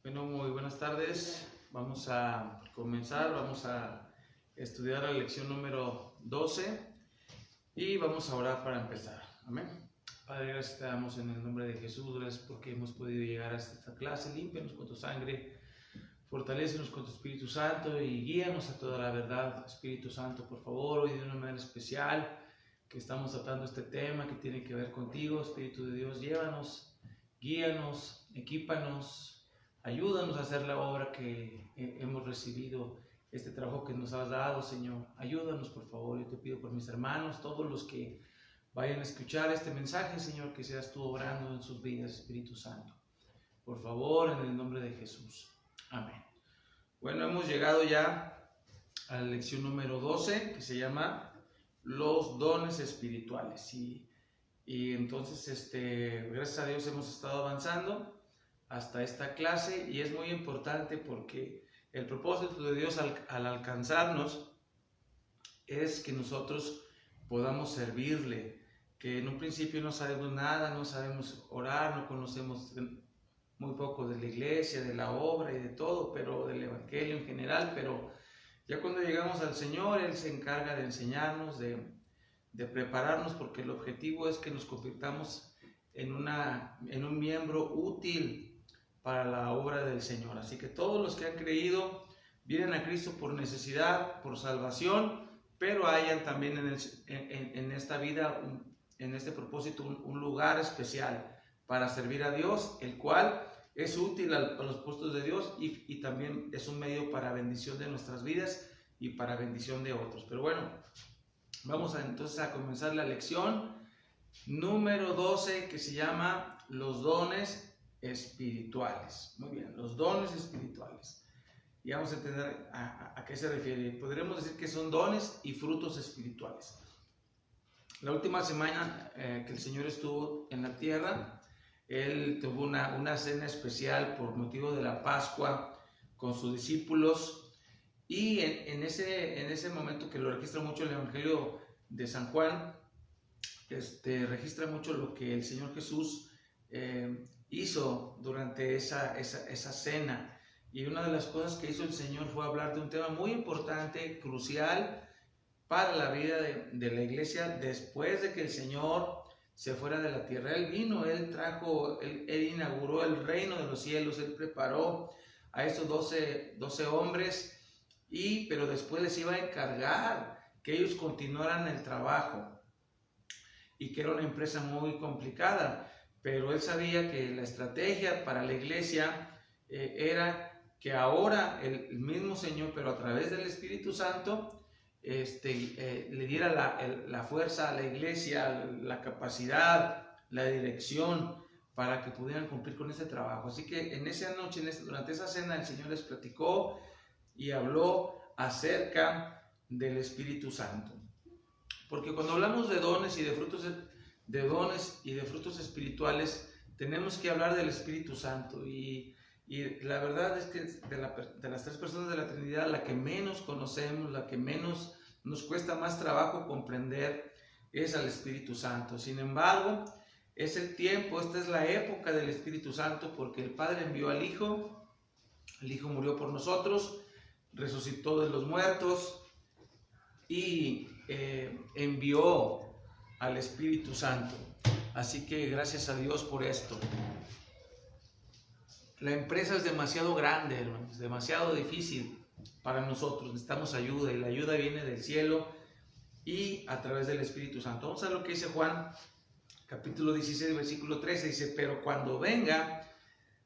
Bueno, muy buenas tardes. Vamos a comenzar, vamos a estudiar la lección número 12 y vamos a orar para empezar. Amén. Padre, gracias te damos en el nombre de Jesús, gracias porque hemos podido llegar hasta esta clase. Límpianos con tu sangre, fortalécenos con tu Espíritu Santo y guíanos a toda la verdad. Espíritu Santo, por favor, hoy de una manera especial que estamos tratando este tema que tiene que ver contigo. Espíritu de Dios, llévanos, guíanos, equípanos. Ayúdanos a hacer la obra que hemos recibido, este trabajo que nos has dado, Señor. Ayúdanos, por favor. Yo te pido por mis hermanos, todos los que vayan a escuchar este mensaje, Señor, que seas tú obrando en sus vidas, Espíritu Santo. Por favor, en el nombre de Jesús. Amén. Bueno, hemos llegado ya a la lección número 12, que se llama Los dones espirituales. Y entonces, gracias a Dios hemos estado avanzando hasta esta clase y es muy importante porque el propósito de Dios al alcanzarnos es que nosotros podamos servirle, que en un principio no sabemos nada, no sabemos orar, no conocemos muy poco de la iglesia, de la obra y de todo, pero del evangelio en general, pero ya cuando llegamos al Señor, Él se encarga de enseñarnos, de prepararnos, porque el objetivo es que nos convirtamos en un miembro útil para la obra del Señor. Así que todos los que han creído vienen a Cristo por necesidad, por salvación, pero hayan también en esta vida, en este propósito, un lugar especial para servir a Dios, el cual es útil a los puestos de Dios y también es un medio para bendición de nuestras vidas y para bendición de otros. Pero bueno, vamos entonces a comenzar la lección número 12, que se llama Los dones espirituales. Muy bien, los dones espirituales. Y vamos a entender a qué se refiere. Podríamos decir que son dones y frutos espirituales. La última semana que el Señor estuvo en la tierra, Él tuvo una cena especial por motivo de la Pascua con sus discípulos. Y en ese momento, que lo registra mucho el Evangelio de San Juan, registra mucho lo que el Señor Jesús hizo durante esa cena. Y una de las cosas que hizo el Señor fue hablar de un tema muy importante, crucial para la vida de la iglesia después de que el Señor se fuera de la tierra. Él vino, Él inauguró el reino de los cielos, Él preparó a esos 12 hombres, pero después les iba a encargar que ellos continuaran el trabajo y que era una empresa muy complicada. Pero Él sabía que la estrategia para la iglesia era que ahora el mismo Señor, pero a través del Espíritu Santo, le diera la fuerza a la iglesia, la capacidad, la dirección para que pudieran cumplir con ese trabajo. Así que en esa noche, durante esa cena, el Señor les platicó y habló acerca del Espíritu Santo. Porque cuando hablamos de dones y de frutos espirituales, tenemos que hablar del Espíritu Santo. Y la verdad es que de las tres personas de la Trinidad, la que menos conocemos, la que menos nos cuesta más trabajo comprender, es al Espíritu Santo. Sin embargo, es el tiempo, esta es la época del Espíritu Santo, porque el Padre envió al Hijo, el Hijo murió por nosotros, resucitó de los muertos y envió al Espíritu Santo. Así que gracias a Dios por esto. La empresa es demasiado grande, hermanos, es demasiado difícil para nosotros. Necesitamos ayuda y la ayuda viene del cielo y a través del Espíritu Santo. Vamos a ver lo que dice Juan, capítulo 16, versículo 13. Dice: pero cuando venga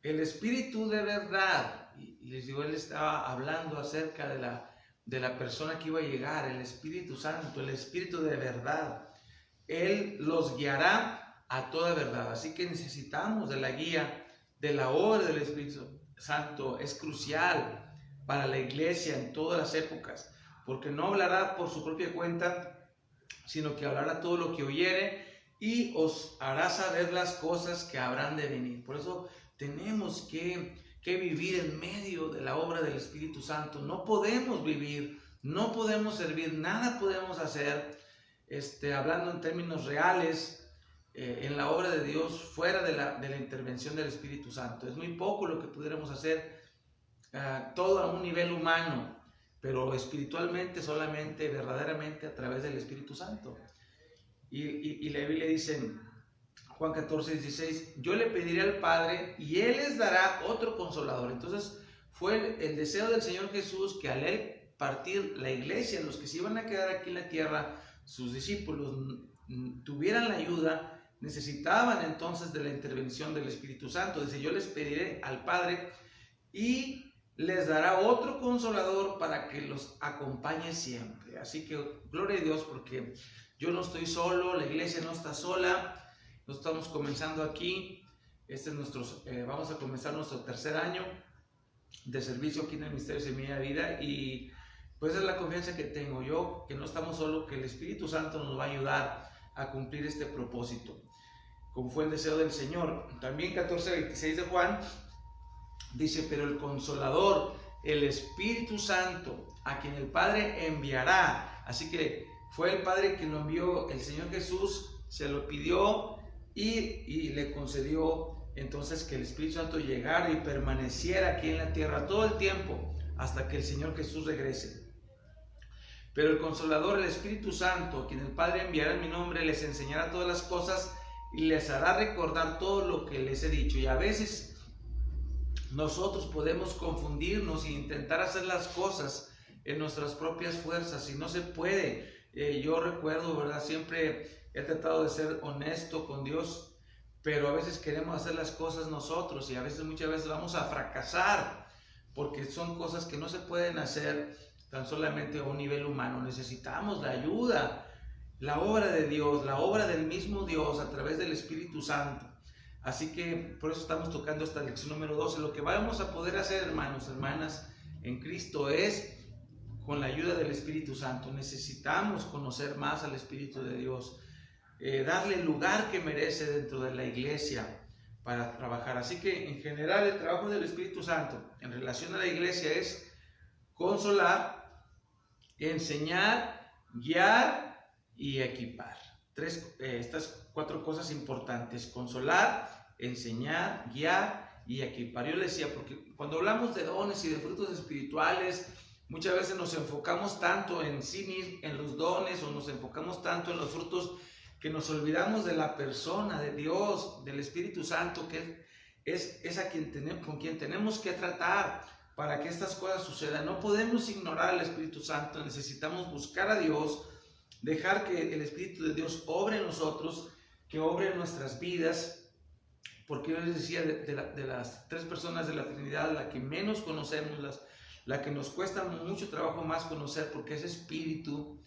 el Espíritu de verdad, y les digo, Él estaba hablando acerca de la persona que iba a llegar, el Espíritu Santo, el Espíritu de verdad. Él los guiará a toda verdad. Así que necesitamos de la guía, de la obra del Espíritu Santo. Es crucial para la iglesia en todas las épocas, porque no hablará por su propia cuenta, sino que hablará todo lo que oyere y os hará saber las cosas que habrán de venir. Por eso tenemos que vivir en medio de la obra del Espíritu Santo. No podemos vivir, no podemos servir, nada podemos hacer, hablando en términos reales, en la obra de Dios fuera de la intervención del Espíritu Santo. Es muy poco lo que pudiéramos hacer, todo a un nivel humano, pero espiritualmente solamente, verdaderamente a través del Espíritu Santo. Y la Biblia dice, Juan 14:16, yo le pediré al Padre y Él les dará otro consolador. Entonces fue el deseo del Señor Jesús que al Él partir la iglesia, los que se iban a quedar aquí en la tierra, sus discípulos, tuvieran la ayuda, necesitaban entonces de la intervención del Espíritu Santo. Dice, yo les pediré al Padre y les dará otro consolador para que los acompañe siempre. Así que gloria a Dios, porque yo no estoy solo, la iglesia no está sola, nos estamos comenzando aquí. Este es vamos a comenzar nuestro tercer año de servicio aquí en el Ministerio Semilla de Vida, y pues es la confianza que tengo yo, que no estamos solos, que el Espíritu Santo nos va a ayudar a cumplir este propósito, como fue el deseo del Señor. También 14:26 de Juan dice, pero el Consolador, el Espíritu Santo, a quien el Padre enviará. Así que fue el Padre quien lo envió, el Señor Jesús se lo pidió y le concedió entonces que el Espíritu Santo llegara y permaneciera aquí en la tierra todo el tiempo hasta que el Señor Jesús regrese. Pero el Consolador, el Espíritu Santo, quien el Padre enviará en mi nombre, les enseñará todas las cosas y les hará recordar todo lo que les he dicho. Y a veces nosotros podemos confundirnos e intentar hacer las cosas en nuestras propias fuerzas, y no se puede. Yo recuerdo, ¿verdad? Siempre he tratado de ser honesto con Dios, pero a veces queremos hacer las cosas nosotros y muchas veces vamos a fracasar porque son cosas que no se pueden hacer tan solamente a un nivel humano. Necesitamos la ayuda, la obra de Dios, la obra del mismo Dios a través del Espíritu Santo. Así que por eso estamos tocando esta lección número 12. Lo que vamos a poder hacer, hermanos, hermanas, en Cristo es con la ayuda del Espíritu Santo. Necesitamos conocer más al Espíritu de Dios, darle el lugar que merece dentro de la iglesia para trabajar. Así que en general el trabajo del Espíritu Santo en relación a la iglesia es consolar, enseñar, guiar y equipar. Estas 4 cosas importantes: consolar, enseñar, guiar y equipar. Yo le decía, porque cuando hablamos de dones y de frutos espirituales, muchas veces nos enfocamos tanto en sí mismos, en los dones, o nos enfocamos tanto en los frutos, que nos olvidamos de la persona de Dios, del Espíritu Santo, que es con quien tenemos que tratar para que estas cosas sucedan. No podemos ignorar al Espíritu Santo, necesitamos buscar a Dios, dejar que el Espíritu de Dios obre en nosotros, que obre en nuestras vidas, porque yo les decía, de las 3 personas de la Trinidad, la que menos conocemos, la que nos cuesta mucho trabajo más conocer, porque ese Espíritu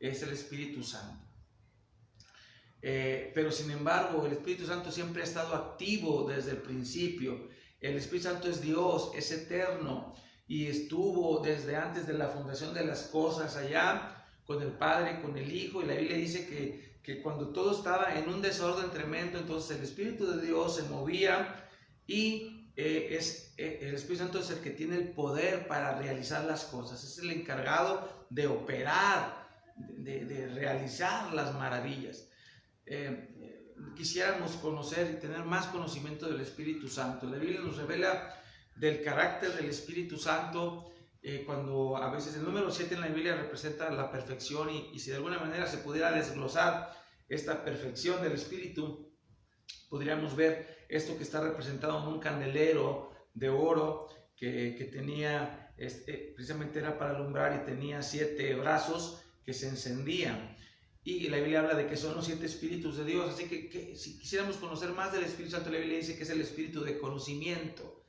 es el Espíritu Santo. Pero sin embargo, el Espíritu Santo siempre ha estado activo desde el principio. El Espíritu Santo es Dios, es eterno, y estuvo desde antes de la fundación de las cosas allá con el Padre, con el Hijo. Y la Biblia dice que cuando todo estaba en un desorden tremendo, entonces el Espíritu de Dios se movía, y el Espíritu Santo es el que tiene el poder para realizar las cosas. Es el encargado de operar, de realizar las maravillas. Quisiéramos conocer y tener más conocimiento del Espíritu Santo. La Biblia nos revela del carácter del Espíritu Santo, cuando a veces el número 7 en la Biblia representa la perfección, y si de alguna manera se pudiera desglosar esta perfección del Espíritu, podríamos ver esto que está representado en un candelero de oro que tenía, precisamente era para alumbrar, y tenía 7 brazos que se encendían. Y la Biblia habla de que son los 7 espíritus de Dios. Así que si quisiéramos conocer más del Espíritu Santo, la Biblia dice que es el espíritu de conocimiento,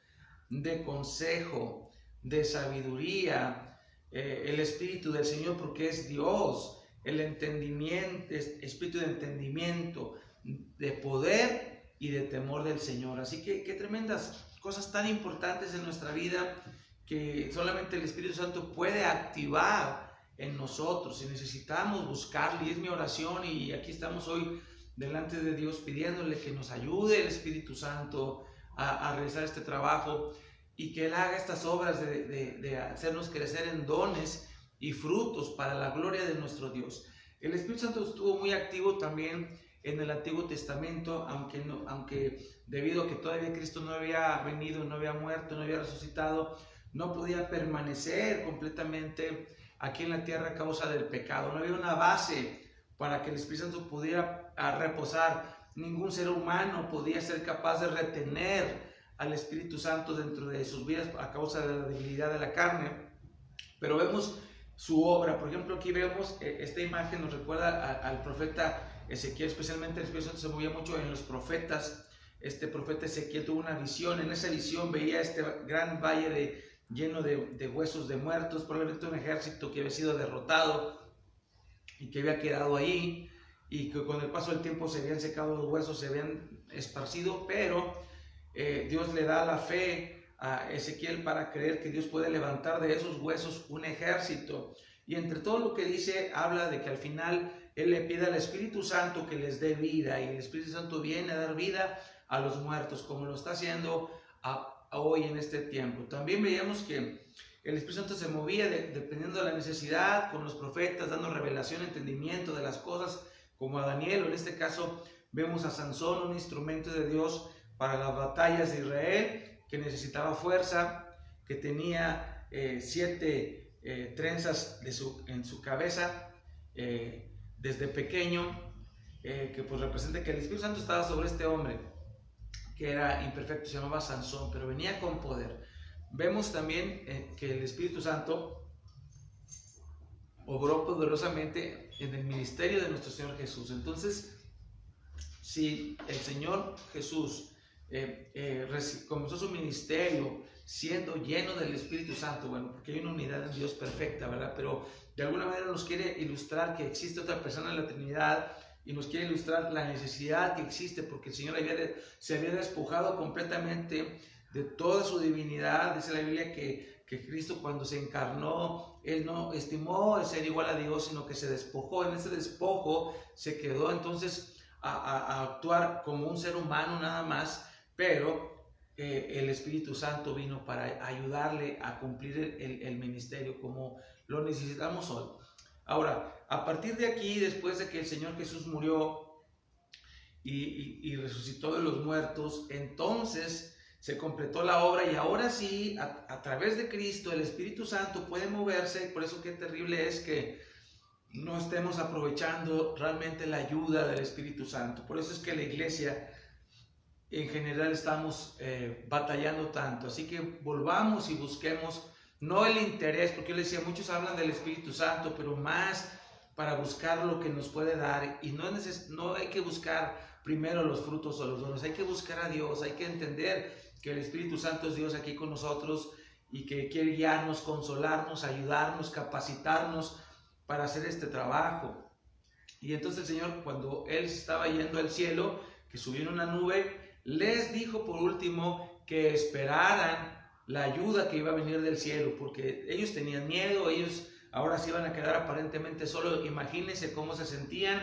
de consejo, de sabiduría, el Espíritu del Señor, porque es Dios, el entendimiento, espíritu de entendimiento, de poder y de temor del Señor. Así que qué tremendas cosas tan importantes en nuestra vida que solamente el Espíritu Santo puede activar en nosotros, y necesitamos buscarle. Y es mi oración, y aquí estamos hoy delante de Dios pidiéndole que nos ayude el Espíritu Santo a realizar este trabajo, y que Él haga estas obras de hacernos crecer en dones y frutos para la gloria de nuestro Dios. El Espíritu Santo estuvo muy activo también en el Antiguo Testamento, aunque debido a que todavía Cristo no había venido, no había muerto, no había resucitado, no podía permanecer completamente aquí en la tierra a causa del pecado. No había una base para que el Espíritu Santo pudiera reposar. Ningún ser humano podía ser capaz de retener al Espíritu Santo dentro de sus vidas a causa de la debilidad de la carne. Pero vemos su obra. Por ejemplo, aquí vemos esta imagen, nos recuerda al profeta Ezequiel, especialmente el Espíritu Santo se movía mucho en los profetas. Este profeta Ezequiel tuvo una visión. En esa visión veía este gran valle lleno de huesos de muertos, probablemente un ejército que había sido derrotado y que había quedado ahí, y que con el paso del tiempo se habían secado los huesos, se habían esparcido, pero Dios le da la fe a Ezequiel para creer que Dios puede levantar de esos huesos un ejército. Y entre todo lo que dice, habla de que al final Él le pide al Espíritu Santo que les dé vida, y el Espíritu Santo viene a dar vida a los muertos, como lo está haciendo hoy en este tiempo. También veíamos que el Espíritu Santo se movía dependiendo de la necesidad, con los profetas, dando revelación, entendimiento de las cosas, como a Daniel, o en este caso vemos a Sansón, un instrumento de Dios para las batallas de Israel, que necesitaba fuerza, que tenía 7 trenzas en su cabeza desde pequeño, que pues representa que el Espíritu Santo estaba sobre este hombre, que era imperfecto, se llamaba Sansón, pero venía con poder. Vemos también que el Espíritu Santo obró poderosamente en el ministerio de nuestro Señor Jesús. Entonces, si el Señor Jesús comenzó su ministerio siendo lleno del Espíritu Santo, bueno, porque hay una unidad en Dios perfecta, ¿verdad? Pero de alguna manera nos quiere ilustrar que existe otra persona en la Trinidad, y nos quiere ilustrar la necesidad que existe, porque el Señor se había despojado completamente de toda su divinidad. Dice la Biblia que Cristo, cuando se encarnó, Él no estimó el ser igual a Dios, sino que se despojó. En ese despojo se quedó entonces a actuar como un ser humano nada más, pero el Espíritu Santo vino para ayudarle a cumplir el ministerio como lo necesitamos hoy. Ahora, a partir de aquí, después de que el Señor Jesús murió y resucitó de los muertos, entonces se completó la obra, y ahora sí, a través de Cristo, el Espíritu Santo puede moverse. Por eso qué terrible es que no estemos aprovechando realmente la ayuda del Espíritu Santo. Por eso es que la iglesia en general estamos batallando tanto. Así que volvamos y busquemos no el interés, porque yo les decía, muchos hablan del Espíritu Santo, pero más para buscar lo que nos puede dar. Y no hay que buscar primero los frutos o los dones, hay que buscar a Dios, hay que entender que el Espíritu Santo es Dios aquí con nosotros, y que quiere guiarnos, consolarnos, ayudarnos, capacitarnos para hacer este trabajo. Y entonces el Señor, cuando Él estaba yendo al cielo, que subió en una nube, les dijo por último que esperaran la ayuda que iba a venir del cielo, porque ellos tenían miedo, ellos ahora se iban a quedar aparentemente solos. Imagínense cómo se sentían,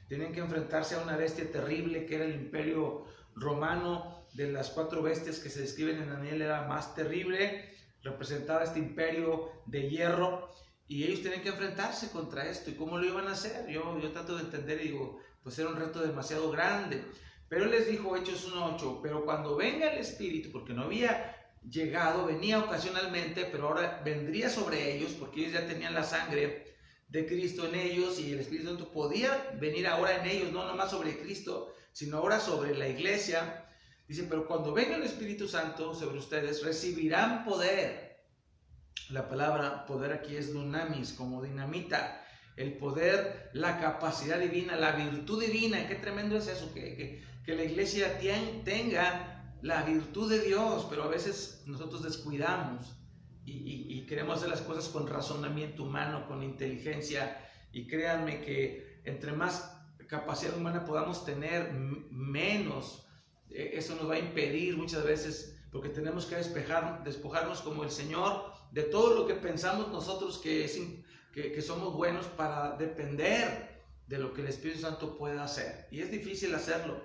tenían que enfrentarse a una bestia terrible que era el Imperio Romano. De las 4 bestias que se describen en Daniel, era más terrible, representaba este imperio de hierro, y ellos tenían que enfrentarse contra esto. ¿Y cómo lo iban a hacer? Yo trato de entender y digo, pues era un reto demasiado grande. Pero Él les dijo, Hechos 1:8, pero cuando venga el Espíritu, porque no había llegado, venía ocasionalmente, pero ahora vendría sobre ellos, porque ellos ya tenían la sangre de Cristo en ellos, y el Espíritu Santo podía venir ahora en ellos, no nomás sobre Cristo, sino ahora sobre la iglesia. Dice, pero cuando venga el Espíritu Santo sobre ustedes, recibirán poder. La palabra poder aquí es dunamis, como dinamita. El poder, la capacidad divina, la virtud divina. Qué tremendo es eso, que la iglesia tenga la virtud de Dios, pero a veces nosotros descuidamos y queremos hacer las cosas con razonamiento humano, con inteligencia, y créanme que entre más capacidad humana podamos tener, menos eso nos va a impedir muchas veces, porque tenemos que despojarnos como el Señor de todo lo que pensamos nosotros que somos buenos, para depender de lo que el Espíritu Santo puede hacer. Y es difícil hacerlo,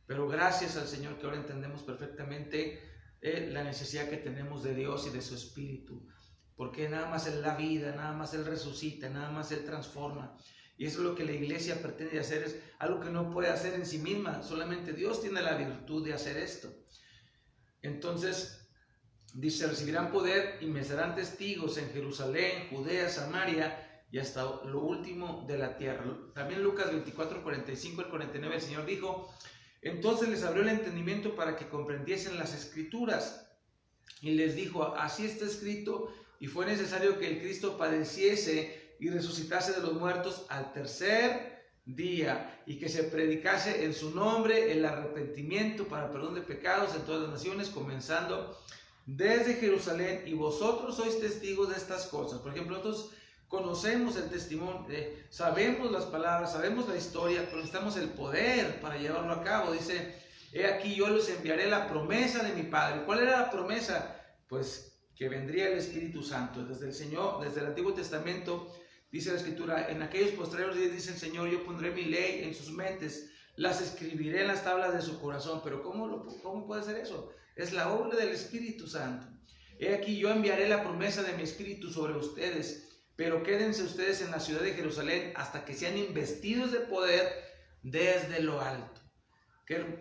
pero gracias al Señor que ahora entendemos perfectamente la necesidad que tenemos de Dios y de su Espíritu, porque nada más Él da vida, nada más Él resucita, nada más Él transforma. Y eso es lo que la iglesia pretende hacer, es algo que no puede hacer en sí misma, solamente Dios tiene la virtud de hacer esto. Entonces, dice, recibirán poder y me serán testigos en Jerusalén, Judea, Samaria y hasta lo último de la tierra. También Lucas 24, 45 al 49, el Señor dijo, entonces les abrió el entendimiento para que comprendiesen las Escrituras. Y les dijo, así está escrito, y fue necesario que el Cristo padeciese y resucitase de los muertos al tercer día, y que se predicase en su nombre el arrepentimiento para perdón de pecados en todas las naciones, comenzando desde Jerusalén, y vosotros sois testigos de estas cosas. Por ejemplo, nosotros conocemos el testimonio, sabemos las palabras, sabemos la historia, pero necesitamos el poder para llevarlo a cabo. Dice, he aquí yo les enviaré la promesa de mi Padre. ¿Cuál era la promesa? Pues que vendría el Espíritu Santo. Desde el Señor, desde el Antiguo Testamento, dice la Escritura, en aquellos postreros días, dice el Señor, yo pondré mi ley en sus mentes, las escribiré en las tablas de su corazón. Pero ¿cómo puede ser eso? Es la obra del Espíritu Santo. He aquí yo enviaré la promesa de mi Espíritu sobre ustedes, pero quédense ustedes en la ciudad de Jerusalén hasta que sean investidos de poder desde lo alto.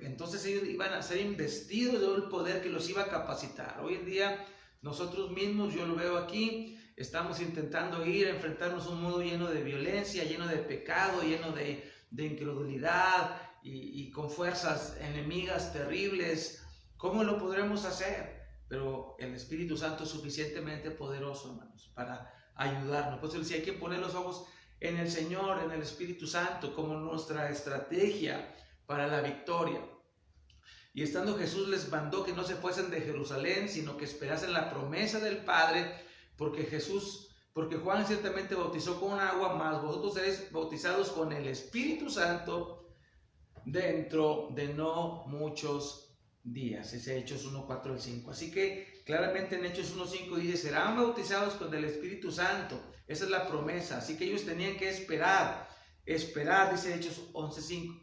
Entonces ellos iban a ser investidos del poder que los iba a capacitar. Hoy en día nosotros mismos, yo lo veo aquí, estamos intentando ir a enfrentarnos a un mundo lleno de violencia, lleno de pecado, lleno de incredulidad y con fuerzas enemigas terribles. ¿Cómo lo podremos hacer? Pero el Espíritu Santo es suficientemente poderoso, hermanos, para ayudarnos. Por eso decía, hay que poner los ojos en el Señor, en el Espíritu Santo, como nuestra estrategia para la victoria. Y estando Jesús les mandó que no se fuesen de Jerusalén, sino que esperasen la promesa del Padre, porque Juan ciertamente bautizó con agua, mas vosotros seréis bautizados con el Espíritu Santo dentro de no muchos días. Es Hechos 1, 4 al 5. Así que claramente en Hechos 1, 5 dice, serán bautizados con el Espíritu Santo. Esa es la promesa. Así que ellos tenían que esperar, dice Hechos 11, 5.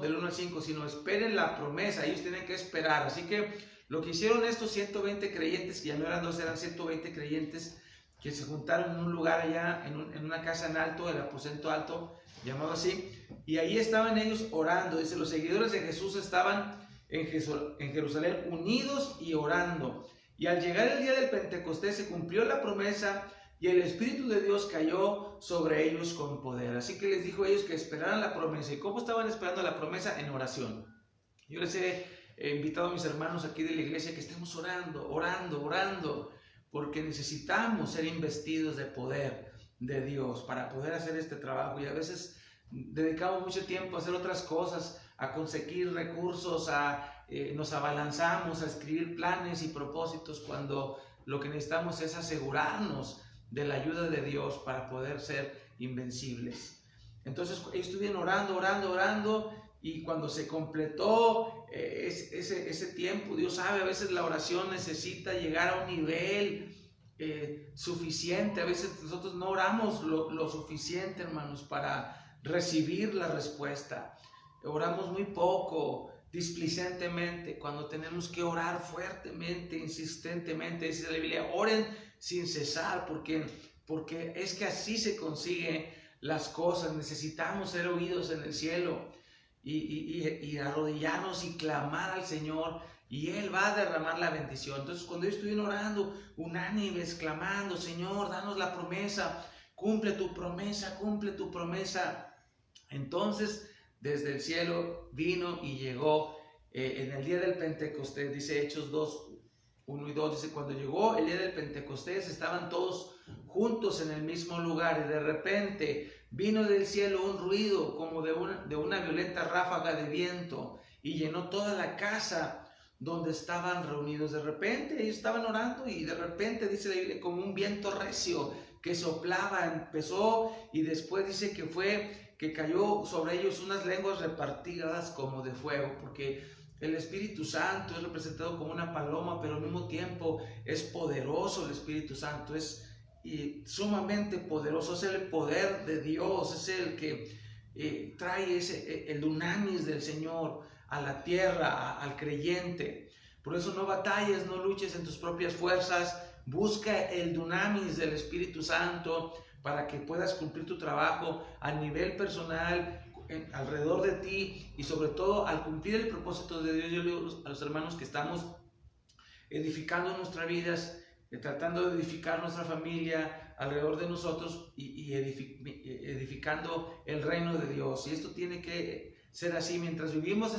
Del 1 al 5, sino esperen la promesa, ellos tienen que esperar. Así que lo que hicieron estos 120 creyentes, que ya no eran dos, eran 120 creyentes, que se juntaron en un lugar allá, en una casa en alto, el aposento alto, llamado así, y ahí estaban ellos orando. Dice, los seguidores de Jesús estaban en Jerusalén unidos y orando. Y al llegar el día del Pentecostés se cumplió la promesa, y el Espíritu de Dios cayó sobre ellos con poder. Así que les dijo a ellos que esperaran la promesa. ¿Y cómo estaban esperando la promesa? En oración. Yo les he invitado a mis hermanos aquí de la iglesia que estemos orando, porque necesitamos ser investidos de poder de Dios para poder hacer este trabajo. Y a veces dedicamos mucho tiempo a hacer otras cosas, a conseguir recursos, nos abalanzamos a escribir planes y propósitos, cuando lo que necesitamos es asegurarnos de la ayuda de Dios para poder ser invencibles. Entonces ellos estuvieron orando, y cuando se completó ese tiempo, Dios sabe, a veces la oración necesita llegar a un nivel suficiente. A veces nosotros no oramos lo suficiente, hermanos, para recibir la respuesta. Oramos muy poco, displicentemente, cuando tenemos que orar fuertemente, insistentemente. Dice la Biblia, oren sin cesar, porque es que así se consiguen las cosas. Necesitamos ser oídos en el cielo y arrodillarnos y clamar al Señor, y Él va a derramar la bendición. Entonces, cuando ellos estuvieron orando, unánimes, clamando, Señor, danos la promesa, cumple tu promesa, entonces desde el cielo vino y llegó en el día del Pentecostés. Dice Hechos 2, 1 y 2, dice, cuando llegó el día del Pentecostés estaban todos juntos en el mismo lugar, y de repente vino del cielo un ruido como de una violenta ráfaga de viento, y llenó toda la casa donde estaban reunidos. De repente ellos estaban orando, y de repente, dice la Biblia, como un viento recio que soplaba, empezó, y después dice que cayó sobre ellos unas lenguas repartidas como de fuego, porque el Espíritu Santo es representado como una paloma, pero al mismo tiempo es poderoso. El Espíritu Santo es sumamente poderoso, es el poder de Dios, es el que trae el dunamis del Señor a la tierra, al creyente. Por eso no batalles, no luches en tus propias fuerzas, busca el dunamis del Espíritu Santo para que puedas cumplir tu trabajo a nivel personal, alrededor de ti, y sobre todo al cumplir el propósito de Dios. Yo le digo a los hermanos que estamos edificando nuestras vidas, tratando de edificar nuestra familia alrededor de nosotros y edificando el reino de Dios. Y esto tiene que ser así. Mientras vivimos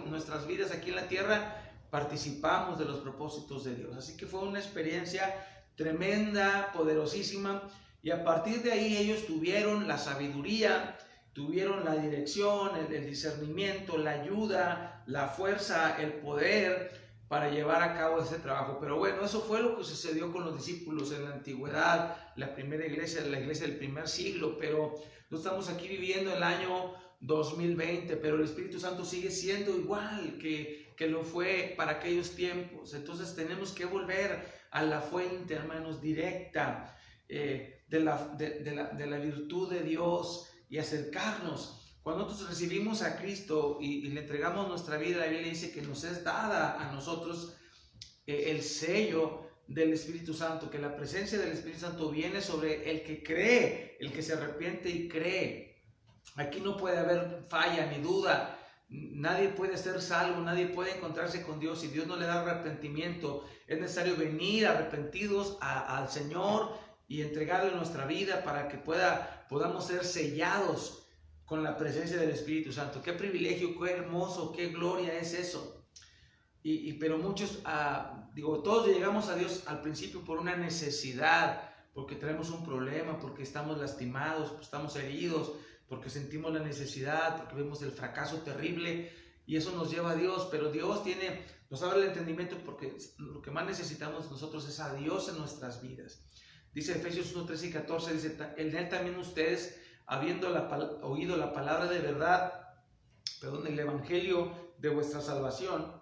nuestras vidas aquí en la tierra, participamos de los propósitos de Dios. Así que fue una experiencia tremenda, poderosísima, y a partir de ahí ellos tuvieron la sabiduría, tuvieron la dirección, el discernimiento, la ayuda, la fuerza, el poder para llevar a cabo ese trabajo. Pero bueno, eso fue lo que sucedió con los discípulos en la antigüedad, la primera iglesia, la iglesia del primer siglo. Pero no estamos aquí viviendo el año 2020, pero el Espíritu Santo sigue siendo igual que lo fue para aquellos tiempos. Entonces tenemos que volver a la fuente, hermanos, directa de la virtud de Dios, y acercarnos. Cuando nosotros recibimos a Cristo y le entregamos nuestra vida, la Biblia dice que nos es dada a nosotros el sello del Espíritu Santo, que la presencia del Espíritu Santo viene sobre el que cree, el que se arrepiente y cree. Aquí no puede haber falla ni duda. Nadie puede ser salvo, nadie puede encontrarse con Dios si Dios no le da arrepentimiento. Es necesario venir arrepentidos al Señor y entregarle nuestra vida para que podamos ser sellados con la presencia del Espíritu Santo. Qué privilegio, qué hermoso, qué gloria es eso. Pero muchos, todos llegamos a Dios al principio por una necesidad, porque tenemos un problema, porque estamos lastimados, porque estamos heridos, porque sentimos la necesidad, porque vemos el fracaso terrible, y eso nos lleva a Dios. Pero Dios nos abre el entendimiento, porque lo que más necesitamos nosotros es a Dios en nuestras vidas. Dice Efesios 1, 13 y 14, dice: en él también ustedes, habiendo oído la palabra de verdad, el evangelio de vuestra salvación,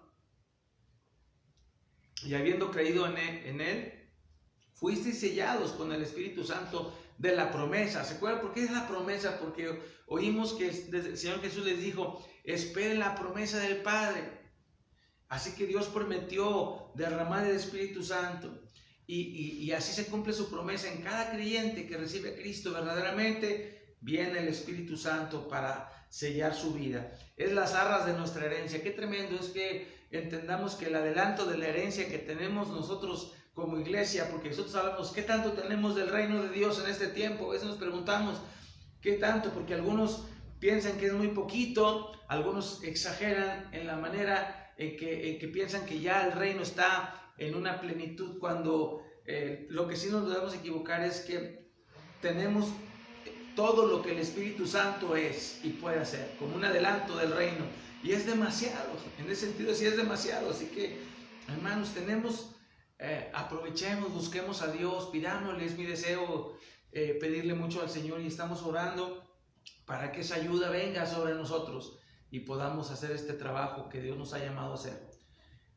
y habiendo creído en él, fuisteis sellados con el Espíritu Santo de la promesa. ¿Se acuerdan por qué es la promesa? Porque oímos que el Señor Jesús les dijo: esperen la promesa del Padre. Así que Dios prometió derramar el Espíritu Santo. Y así se cumple su promesa en cada creyente que recibe a Cristo verdaderamente. Viene el Espíritu Santo para sellar su vida. Es las arras de nuestra herencia. Qué tremendo es que entendamos que el adelanto de la herencia que tenemos nosotros como iglesia, porque nosotros hablamos, ¿qué tanto tenemos del reino de Dios en este tiempo? A veces nos preguntamos, ¿qué tanto? Porque algunos piensan que es muy poquito, algunos exageran en la manera en que piensan que ya el reino está en una plenitud, cuando lo que sí nos debemos equivocar es que tenemos todo lo que el Espíritu Santo es y puede hacer, como un adelanto del reino, y es demasiado. En ese sentido sí es demasiado. Así que, hermanos, aprovechemos, busquemos a Dios, pidámosle. Es mi deseo pedirle mucho al Señor, y estamos orando para que esa ayuda venga sobre nosotros y podamos hacer este trabajo que Dios nos ha llamado a hacer.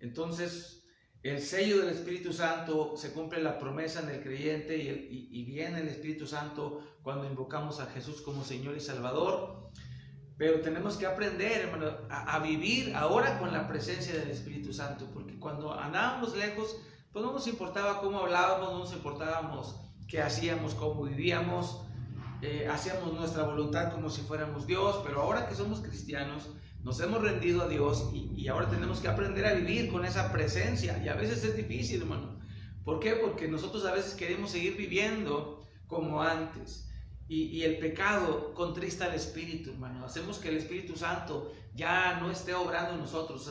Entonces, el sello del Espíritu Santo, se cumple la promesa en el creyente, y viene el Espíritu Santo cuando invocamos a Jesús como Señor y Salvador. Pero tenemos que aprender, hermano, a vivir ahora con la presencia del Espíritu Santo, porque cuando andábamos lejos, pues no nos importaba cómo hablábamos, no nos importábamos qué hacíamos, cómo vivíamos, hacíamos nuestra voluntad como si fuéramos Dios. Pero ahora que somos cristianos, nos hemos rendido a Dios, y ahora tenemos que aprender a vivir con esa presencia. Y a veces es difícil, hermano. ¿Por qué? Porque nosotros a veces queremos seguir viviendo como antes. Y el pecado contrista al Espíritu, hermano. Hacemos que el Espíritu Santo ya no esté obrando en nosotros.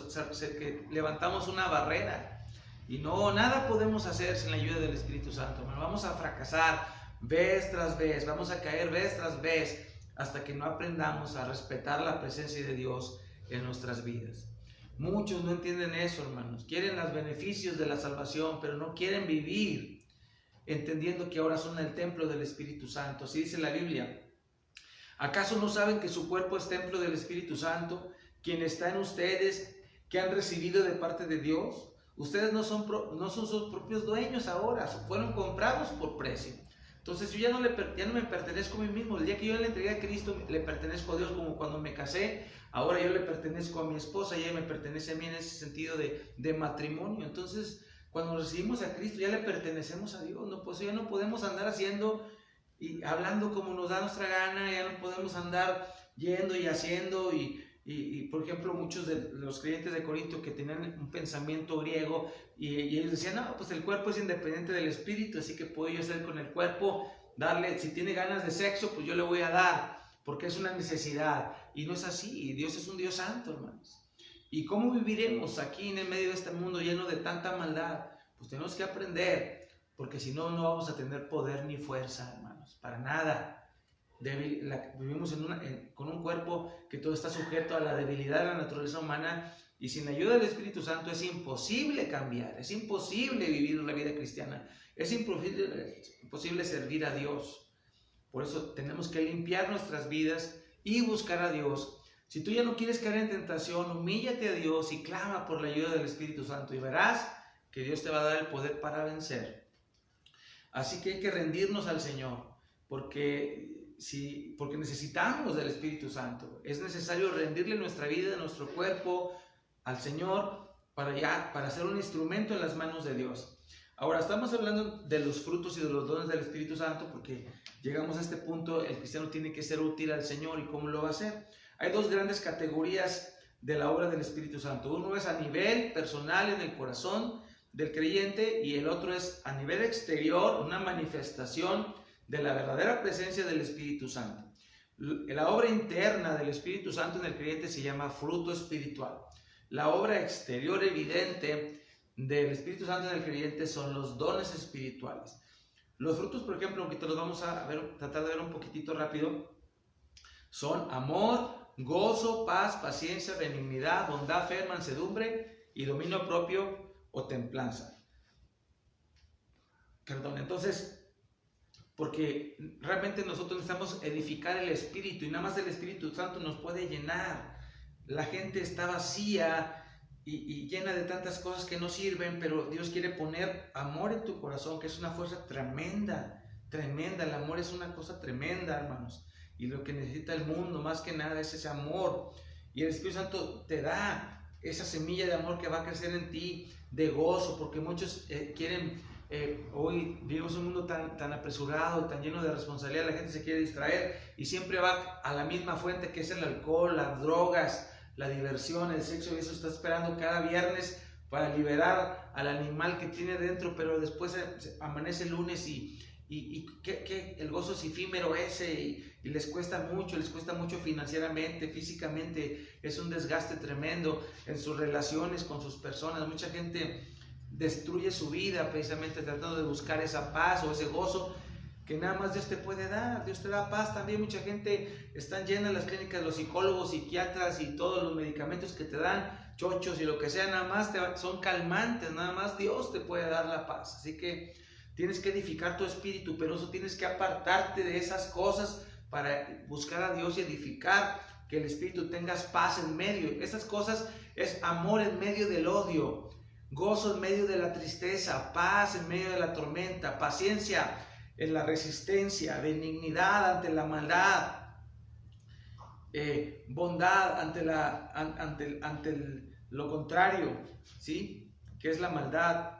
Que levantamos una barrera. Y nada podemos hacer sin la ayuda del Espíritu Santo, hermano. Vamos a fracasar vez tras vez. Vamos a caer vez tras vez, hasta que no aprendamos a respetar la presencia de Dios en nuestras vidas. Muchos no entienden eso, hermanos. Quieren los beneficios de la salvación, pero no quieren vivir entendiendo que ahora son el templo del Espíritu Santo. Así dice la Biblia: ¿acaso no saben que su cuerpo es templo del Espíritu Santo, quien está en ustedes, que han recibido de parte de Dios? Ustedes no son sus propios dueños ahora, fueron comprados por precio. Entonces yo ya no me pertenezco a mí mismo. El día que yo le entregué a Cristo, le pertenezco a Dios, como cuando me casé. Ahora yo le pertenezco a mi esposa, y ella me pertenece a mí en ese sentido de matrimonio. Entonces, cuando recibimos a Cristo, ya le pertenecemos a Dios. Pues ya no podemos andar haciendo y hablando como nos da nuestra gana, ya no podemos andar yendo y haciendo y por ejemplo, muchos de los creyentes de Corinto que tenían un pensamiento griego y ellos decían, no, pues el cuerpo es independiente del espíritu, así que puedo yo hacer con el cuerpo, darle, si tiene ganas de sexo, pues yo le voy a dar, porque es una necesidad. Y no es así, Dios es un Dios santo, hermanos. ¿Y cómo viviremos aquí en el medio de este mundo lleno de tanta maldad? Pues tenemos que aprender, porque si no, no vamos a tener poder ni fuerza, hermanos, para nada. Vivimos con un cuerpo que todo está sujeto a la debilidad de la naturaleza humana y sin la ayuda del Espíritu Santo es imposible cambiar, es imposible vivir la vida cristiana, es imposible servir a Dios. Por eso tenemos que limpiar nuestras vidas y buscar a Dios. Si tú ya no quieres caer en tentación, humíllate a Dios y clama por la ayuda del Espíritu Santo y verás que Dios te va a dar el poder para vencer. Así que hay que rendirnos al Señor, porque necesitamos del Espíritu Santo. Es necesario rendirle nuestra vida, nuestro cuerpo al Señor para ser un instrumento en las manos de Dios. Ahora estamos hablando de los frutos y de los dones del Espíritu Santo porque llegamos a este punto, el cristiano tiene que ser útil al Señor. ¿Y cómo lo va a hacer? Hay dos grandes categorías de la obra del Espíritu Santo. Uno es a nivel personal en el corazón del creyente y el otro es a nivel exterior, una manifestación de la verdadera presencia del Espíritu Santo. La obra interna del Espíritu Santo en el creyente se llama fruto espiritual. La obra exterior evidente del Espíritu Santo en el creyente son los dones espirituales. Los frutos, por ejemplo, aunque te los vamos a tratar de ver un poquitito rápido, son amor, gozo, paz, paciencia, benignidad, bondad, fe, mansedumbre y dominio propio o templanza. Entonces, porque realmente nosotros necesitamos edificar el Espíritu y nada más el Espíritu Santo nos puede llenar. La gente está vacía y llena de tantas cosas que no sirven, pero Dios quiere poner amor en tu corazón, que es una fuerza tremenda, tremenda. El amor es una cosa tremenda, hermanos. Y lo que necesita el mundo más que nada es ese amor. Y el Espíritu Santo te da esa semilla de amor que va a crecer en ti, de gozo, porque muchos quieren... hoy vivimos un mundo tan apresurado, tan lleno de responsabilidad, la gente se quiere distraer y siempre va a la misma fuente que es el alcohol, las drogas, la diversión, el sexo, y eso está esperando cada viernes para liberar al animal que tiene dentro, pero después amanece el lunes y el gozo es efímero ese y les cuesta mucho financieramente, físicamente, es un desgaste tremendo en sus relaciones con sus personas. Mucha gente destruye su vida precisamente tratando de buscar esa paz o ese gozo que nada más Dios te puede dar. Dios te da paz también. Mucha gente están llenas las clínicas, los psicólogos, psiquiatras y todos los medicamentos que te dan, chochos y lo que sea, nada más son calmantes, nada más Dios te puede dar la paz. Así que tienes que edificar tu espíritu, pero eso tienes que apartarte de esas cosas para buscar a Dios y edificar, que el espíritu tengas paz en medio. Esas cosas es amor en medio del odio, gozo en medio de la tristeza, paz en medio de la tormenta, paciencia en la resistencia, benignidad ante la maldad, bondad ante lo contrario, ¿sí? Que es la maldad,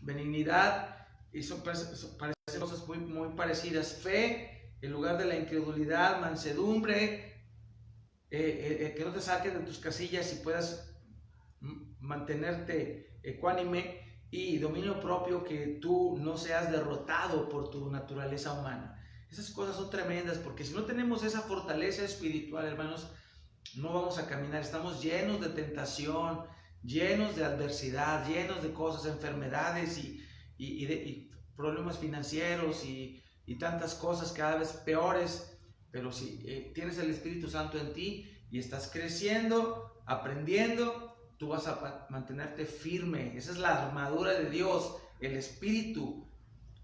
benignidad, y parecen cosas muy parecidas. Fe en lugar de la incredulidad, mansedumbre, que no te saquen de tus casillas y puedas mantenerte ecuánime, y dominio propio, que tú no seas derrotado por tu naturaleza humana. Esas cosas son tremendas, porque si no tenemos esa fortaleza espiritual, hermanos, no vamos a caminar. Estamos llenos de tentación, llenos de adversidad, llenos de cosas, enfermedades y problemas financieros y tantas cosas cada vez peores. Pero si tienes el Espíritu Santo en ti y estás creciendo, aprendiendo, tú vas a mantenerte firme. Esa es la armadura de Dios. El Espíritu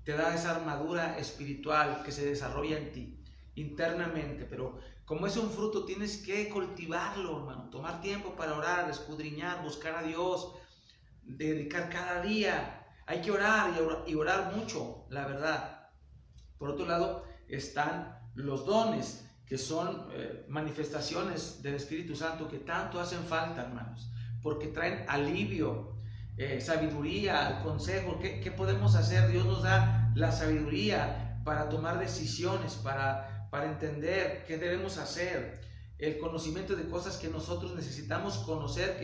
te da esa armadura espiritual que se desarrolla en ti internamente. Pero como es un fruto, tienes que cultivarlo, hermano. Tomar tiempo para orar, escudriñar, buscar a Dios, dedicar cada día. Hay que orar y orar mucho, la verdad. Por otro lado están los dones, que son manifestaciones del Espíritu Santo que tanto hacen falta, hermanos, porque traen alivio, sabiduría, consejo. ¿Qué podemos hacer? Dios nos da la sabiduría para tomar decisiones, para entender qué debemos hacer, el conocimiento de cosas que nosotros necesitamos conocer,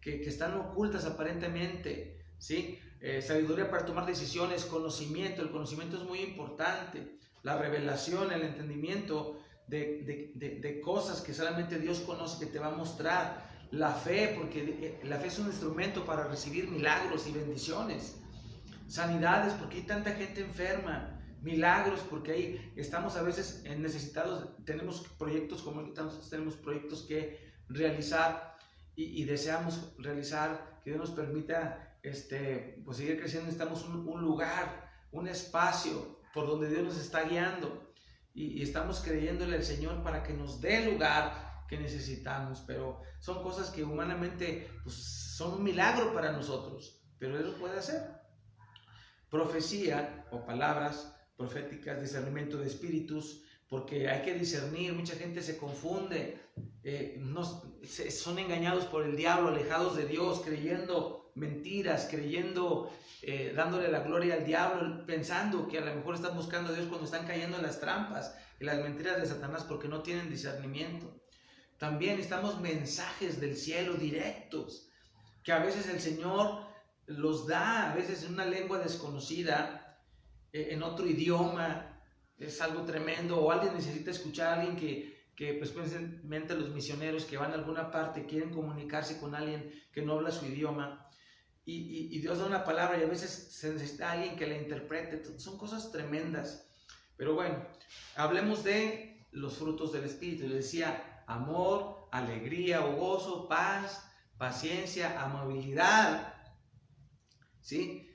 que están ocultas aparentemente, ¿sí? Sabiduría para tomar decisiones, conocimiento. El conocimiento es muy importante, la revelación, el entendimiento de cosas que solamente Dios conoce, que te va a mostrar. La fe, porque la fe es un instrumento para recibir milagros y bendiciones. Sanidades, porque hay tanta gente enferma. Milagros, porque ahí estamos a veces necesitados, tenemos proyectos como nosotros tenemos proyectos que realizar y deseamos realizar, que Dios nos permita pues seguir creciendo. Necesitamos un lugar, un espacio por donde Dios nos está guiando y estamos creyéndole al Señor para que nos dé el lugar que necesitamos, pero son cosas que humanamente pues, son un milagro para nosotros, pero Él lo puede hacer. Profecía o palabras proféticas, discernimiento de espíritus, porque hay que discernir. Mucha gente se confunde, son engañados por el diablo, alejados de Dios, creyendo mentiras, dándole la gloria al diablo, pensando que a lo mejor están buscando a Dios cuando están cayendo en las trampas y las mentiras de Satanás, porque no tienen discernimiento. También necesitamos mensajes del cielo directos, que a veces el Señor los da, a veces en una lengua desconocida, en otro idioma. Es algo tremendo. O alguien necesita escuchar a alguien que pues precisamente los misioneros que van a alguna parte quieren comunicarse con alguien que no habla su idioma, y Dios da una palabra y a veces se necesita alguien que la interprete. Son cosas tremendas. Pero bueno, hablemos de los frutos del Espíritu. Les decía: amor, alegría o gozo, paz, paciencia, amabilidad, ¿sí?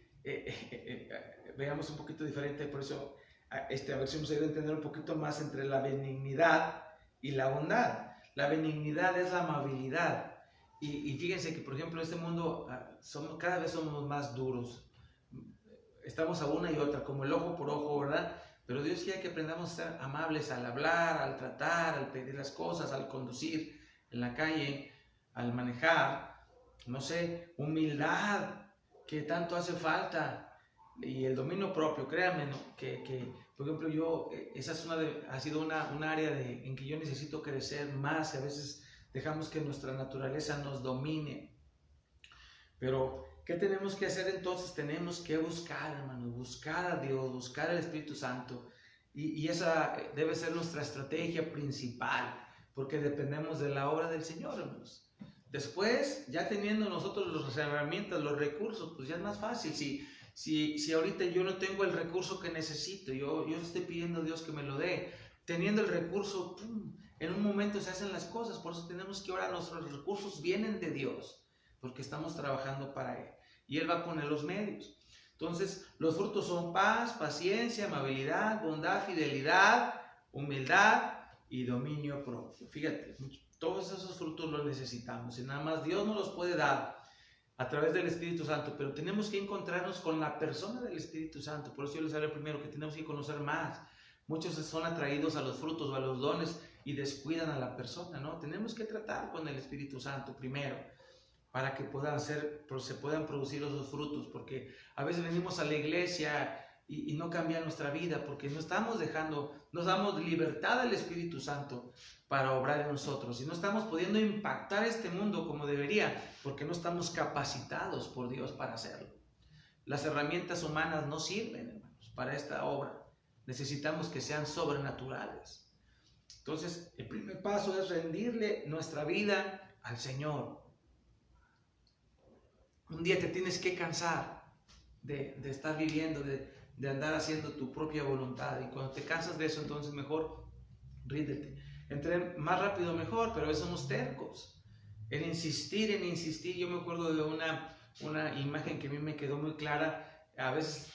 Veamos un poquito diferente, por eso a ver si nos ayuda a entender un poquito más entre la benignidad y la bondad. La benignidad es la amabilidad, y fíjense que por ejemplo en este mundo cada vez somos más duros, estamos a una y otra, como el ojo por ojo, ¿verdad? Pero Dios quiere que aprendamos a ser amables al hablar, al tratar, al pedir las cosas, al conducir en la calle, al manejar, no sé, humildad, que tanto hace falta, y el dominio propio. Créanme, ¿no? Por ejemplo, esa es ha sido una área en que yo necesito crecer más, que a veces dejamos que nuestra naturaleza nos domine. Pero, ¿qué tenemos que hacer entonces? Tenemos que buscar, hermanos, buscar a Dios, buscar al Espíritu Santo, y esa debe ser nuestra estrategia principal, porque dependemos de la obra del Señor, hermanos. Después, ya teniendo nosotros las herramientas, los recursos, pues ya es más fácil. Si ahorita yo no tengo el recurso que necesito, yo estoy pidiendo a Dios que me lo dé. Teniendo el recurso, en un momento se hacen las cosas. Por eso tenemos que orar. Nuestros recursos vienen de Dios, porque estamos trabajando para Él, y Él va a poner los medios. Entonces, los frutos son paz, paciencia, amabilidad, bondad, fidelidad, humildad y dominio propio. Fíjate, todos esos frutos los necesitamos, y nada más Dios nos los puede dar a través del Espíritu Santo, pero tenemos que encontrarnos con la persona del Espíritu Santo. Por eso yo les hablé primero que tenemos que conocer más. Muchos son atraídos a los frutos o a los dones y descuidan a la persona, ¿no? Tenemos que tratar con el Espíritu Santo primero, para que se puedan producir esos frutos, porque a veces venimos a la iglesia y no cambia nuestra vida, porque no damos libertad al Espíritu Santo para obrar en nosotros, y no estamos pudiendo impactar este mundo como debería, porque no estamos capacitados por Dios para hacerlo. Las herramientas humanas no sirven, hermanos, para esta obra. Necesitamos que sean sobrenaturales. Entonces, el primer paso es rendirle nuestra vida al Señor. Un día te tienes que cansar de estar viviendo, de andar haciendo tu propia voluntad, y cuando te cansas de eso, entonces mejor ríndete. Entre más rápido mejor, pero a veces somos tercos en insistir. Yo me acuerdo de una imagen que a mí me quedó muy clara. A veces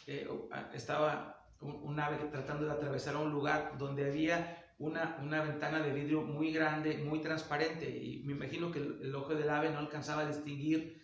estaba un ave tratando de atravesar a un lugar donde había una ventana de vidrio muy grande, muy transparente, y me imagino que el ojo del ave no alcanzaba a distinguir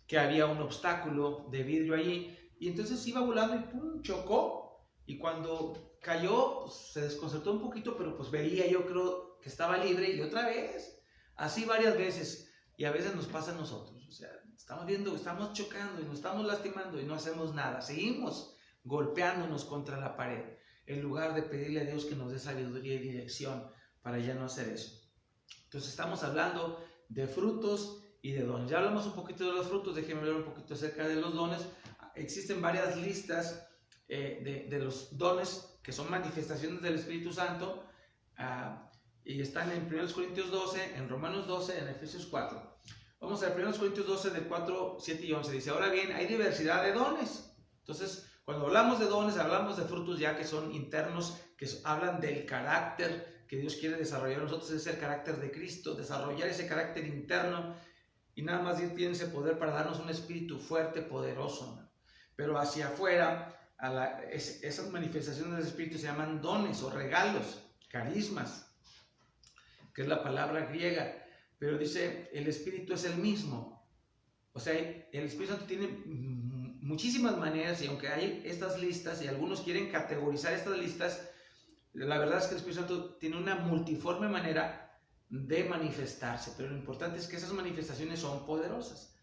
que había un obstáculo de vidrio allí, y entonces iba volando y ¡pum!, chocó, y cuando cayó pues, se desconcertó un poquito, pero pues veía, yo creo que estaba libre, y otra vez, así varias veces. Y a veces nos pasa a nosotros, o sea, estamos chocando y nos estamos lastimando y no hacemos nada, seguimos golpeándonos contra la pared. en lugar de pedirle a Dios que nos dé sabiduría y dirección para ya no hacer eso. Entonces estamos hablando de frutos y de dones. Ya hablamos un poquito de los frutos, déjenme hablar un poquito acerca de los dones. Existen varias listas de los dones que son manifestaciones del Espíritu Santo, y están en 1 Corintios 12, en Romanos 12, en Efesios 4. Vamos a ver, 1 Corintios 12, del 4, 7 y 11. Dice, ahora bien, hay diversidad de dones. Entonces, cuando hablamos de dones, hablamos de frutos ya que son internos, que hablan del carácter que Dios quiere desarrollar en nosotros, es el carácter de Cristo, desarrollar ese carácter interno, y nada más Dios tiene ese poder para darnos un espíritu fuerte, poderoso, ¿no? Pero hacia afuera, esas manifestaciones del Espíritu se llaman dones o regalos, carismas, que es la palabra griega, pero dice, el Espíritu es el mismo. O sea, el Espíritu Santo tiene muchísimas maneras, y aunque hay estas listas, y algunos quieren categorizar estas listas, la verdad es que el Espíritu Santo tiene una multiforme manera de manifestarse, pero lo importante es que esas manifestaciones son poderosas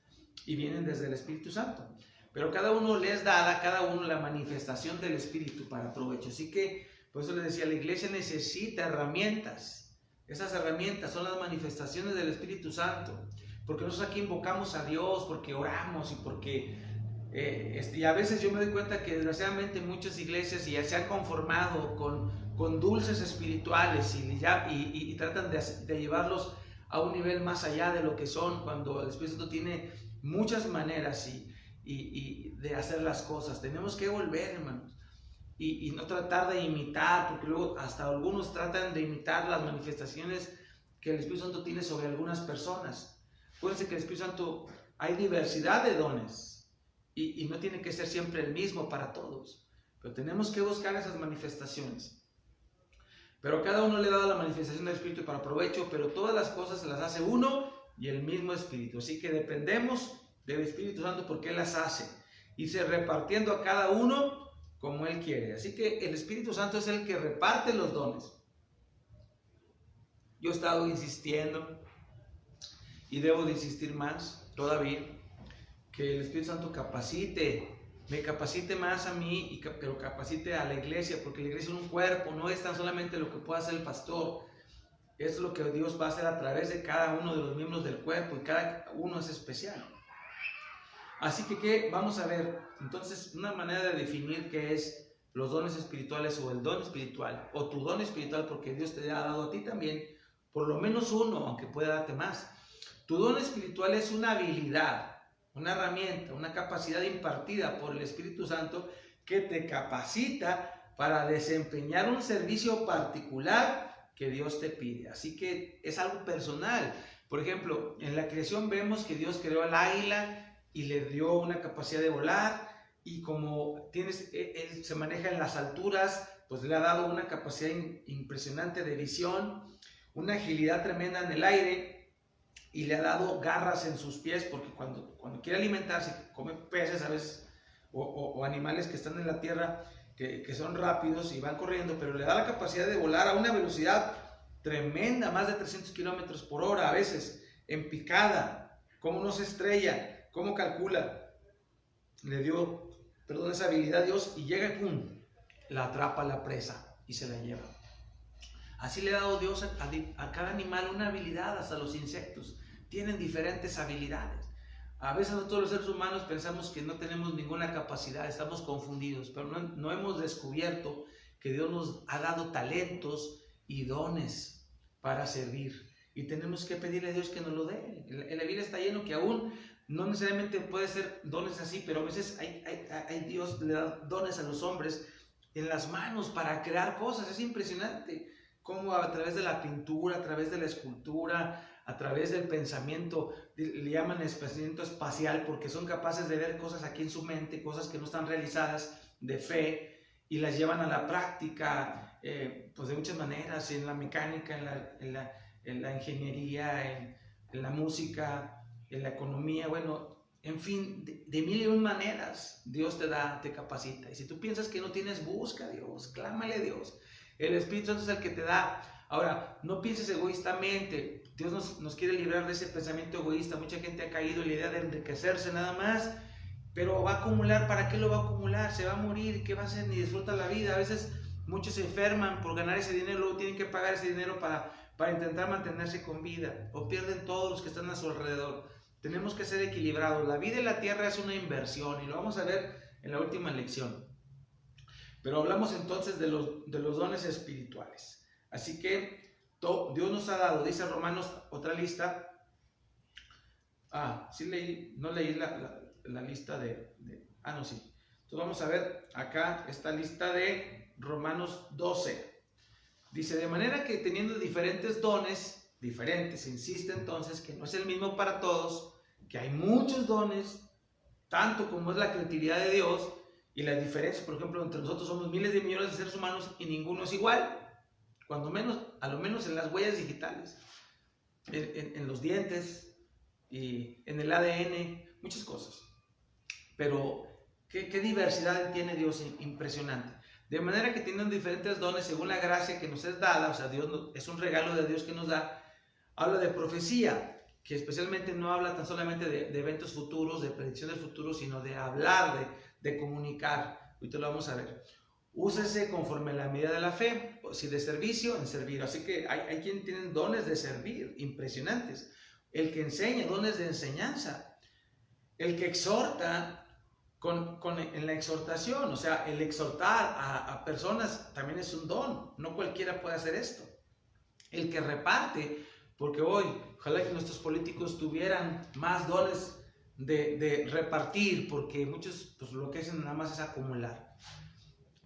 y vienen desde el Espíritu Santo. Pero cada uno les da a cada uno la manifestación del Espíritu para provecho. Así que, por eso les decía, la iglesia necesita herramientas. Esas herramientas son las manifestaciones del Espíritu Santo. Porque nosotros aquí invocamos a Dios, porque oramos y porque... y a veces yo me doy cuenta que desgraciadamente muchas iglesias ya se han conformado con dulces espirituales y tratan de llevarlos a un nivel más allá de lo que son, cuando el Espíritu Santo tiene muchas maneras y de hacer las cosas. Tenemos que volver, hermanos, y no tratar de imitar, porque luego hasta algunos tratan de imitar las manifestaciones que el Espíritu Santo tiene sobre algunas personas. Acuérdense que el Espíritu Santo, hay diversidad de dones y no tiene que ser siempre el mismo para todos, pero tenemos que buscar esas manifestaciones. Pero cada uno le da la manifestación del Espíritu para provecho, pero todas las cosas se las hace uno y el mismo Espíritu. Así que dependemos del Espíritu Santo porque Él las hace y se repartiendo a cada uno como Él quiere. Así que el Espíritu Santo es el que reparte los dones. Yo he estado insistiendo y debo de insistir más todavía, que el Espíritu Santo me capacite más a mí, pero capacite a la iglesia, porque la iglesia es un cuerpo, no es tan solamente lo que puede hacer el pastor, es lo que Dios va a hacer a través de cada uno de los miembros del cuerpo, y cada uno es especial. Así que, ¿qué? Vamos a ver, entonces, una manera de definir qué es los dones espirituales o el don espiritual, o tu don espiritual, porque Dios te ha dado a ti también, por lo menos uno, aunque pueda darte más. Tu don espiritual es una habilidad, una herramienta, una capacidad impartida por el Espíritu Santo que te capacita para desempeñar un servicio particular que Dios te pide. Así que es algo personal. Por ejemplo, en la creación vemos que Dios creó al águila y le dio una capacidad de volar, y como él se maneja en las alturas, pues le ha dado una capacidad impresionante de visión, una agilidad tremenda en el aire, y le ha dado garras en sus pies, porque cuando quiere alimentarse, come peces a veces, o animales que están en la tierra, que son rápidos y van corriendo, pero le da la capacidad de volar a una velocidad tremenda, más de 300 kilómetros por hora, a veces, en picada. ¿Cómo no se estrella? ¿Cómo calcula? Le dio, esa habilidad a Dios, y llega y ¡pum!, la atrapa la presa y se la lleva. Así le ha dado Dios a cada animal una habilidad, hasta los insectos tienen diferentes habilidades. A veces nosotros los seres humanos pensamos que no tenemos ninguna capacidad, estamos confundidos, pero no hemos descubierto que Dios nos ha dado talentos y dones para servir, y tenemos que pedirle a Dios que nos lo dé. En la Biblia está lleno que aún no necesariamente puede ser dones así, pero a veces Dios le da dones a los hombres en las manos para crear cosas. Es impresionante cómo a través de la pintura, a través de la escultura, a través del pensamiento, le llaman pensamiento espacial, porque son capaces de ver cosas aquí en su mente, cosas que no están realizadas, de fe, y las llevan a la práctica, pues de muchas maneras, en la mecánica, en la ingeniería, en la música, en la economía, bueno, en fin, de mil y un maneras Dios te capacita. Y si tú piensas que no tienes, busca a Dios, clámale a Dios. El Espíritu Santo es el que te da. Ahora, no pienses egoístamente. Dios nos quiere librar de ese pensamiento egoísta. Mucha gente ha caído en la idea de enriquecerse nada más, pero va a acumular. ¿Para qué lo va a acumular? Se va a morir. ¿Qué va a hacer? Ni disfruta la vida. A veces Muchos se enferman por ganar ese dinero, luego tienen que pagar ese dinero para intentar mantenerse con vida, o pierden todos los que están a su alrededor. Tenemos que ser equilibrados. La vida en la tierra es una inversión y lo vamos a ver en la última lección. Pero hablamos entonces de los dones espirituales. Así que Dios nos ha dado, dice Romanos, otra lista. Sí leí, no leí la lista no, sí. Entonces vamos a ver acá esta lista de Romanos 12. Dice, de manera que teniendo diferentes dones, diferentes, insiste entonces que no es el mismo para todos, que hay muchos dones, tanto como es la creatividad de Dios, y la diferencia, por ejemplo, entre nosotros somos miles de millones de seres humanos y ninguno es igual, cuando menos, a lo menos en las huellas digitales, en los dientes y en el ADN, muchas cosas. Pero qué diversidad tiene Dios, impresionante. De manera que tienen diferentes dones según la gracia que nos es dada, o sea, Dios es un regalo de Dios que nos da. Habla de profecía, que especialmente no habla tan solamente de eventos futuros, de predicción del futuro, sino de hablar, de comunicar. Ahorita lo vamos a ver. Úsese conforme a la medida de la fe, si de servicio, en servir. Así que hay quien tienen dones de servir, impresionantes. El que enseña, dones de enseñanza. El que exhorta, en la exhortación, o sea, el exhortar a personas también es un don, no cualquiera puede hacer esto. El que reparte, porque hoy, ojalá que nuestros políticos tuvieran más dones de repartir, porque muchos pues lo que hacen nada más es acumular.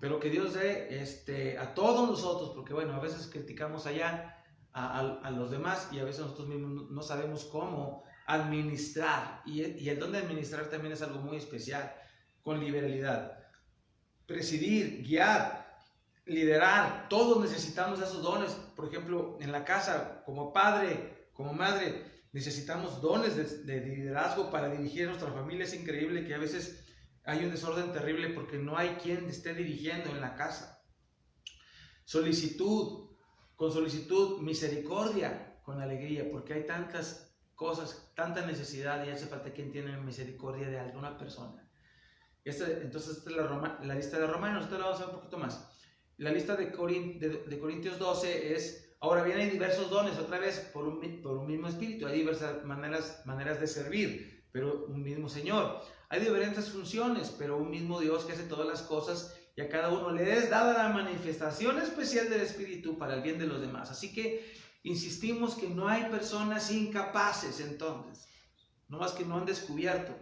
Pero que Dios dé a todos nosotros, porque bueno, a veces criticamos allá a los demás y a veces nosotros mismos no sabemos cómo administrar, y el don de administrar también es algo muy especial, con liberalidad. Presidir, guiar, liderar, todos necesitamos esos dones. Por ejemplo, en la casa, como padre, como madre, necesitamos dones de liderazgo para dirigir a nuestra familia. Es increíble que a veces hay un desorden terrible porque no hay quien esté dirigiendo en la casa. Solicitud, con solicitud, misericordia, con alegría, porque hay tantas cosas, tanta necesidad y hace falta quien tiene misericordia de alguna persona. Entonces esta es la lista de Romanos. Esto lo vamos a ver un poquito más. La lista de Corintios 12 es, ahora bien, hay diversos dones, otra vez por un mismo espíritu, hay diversas maneras de servir, pero un mismo Señor. Hay diferentes funciones, pero un mismo Dios que hace todas las cosas, y a cada uno le es dada la manifestación especial del Espíritu para el bien de los demás. Así que insistimos que no hay personas incapaces entonces, no más que no han descubierto.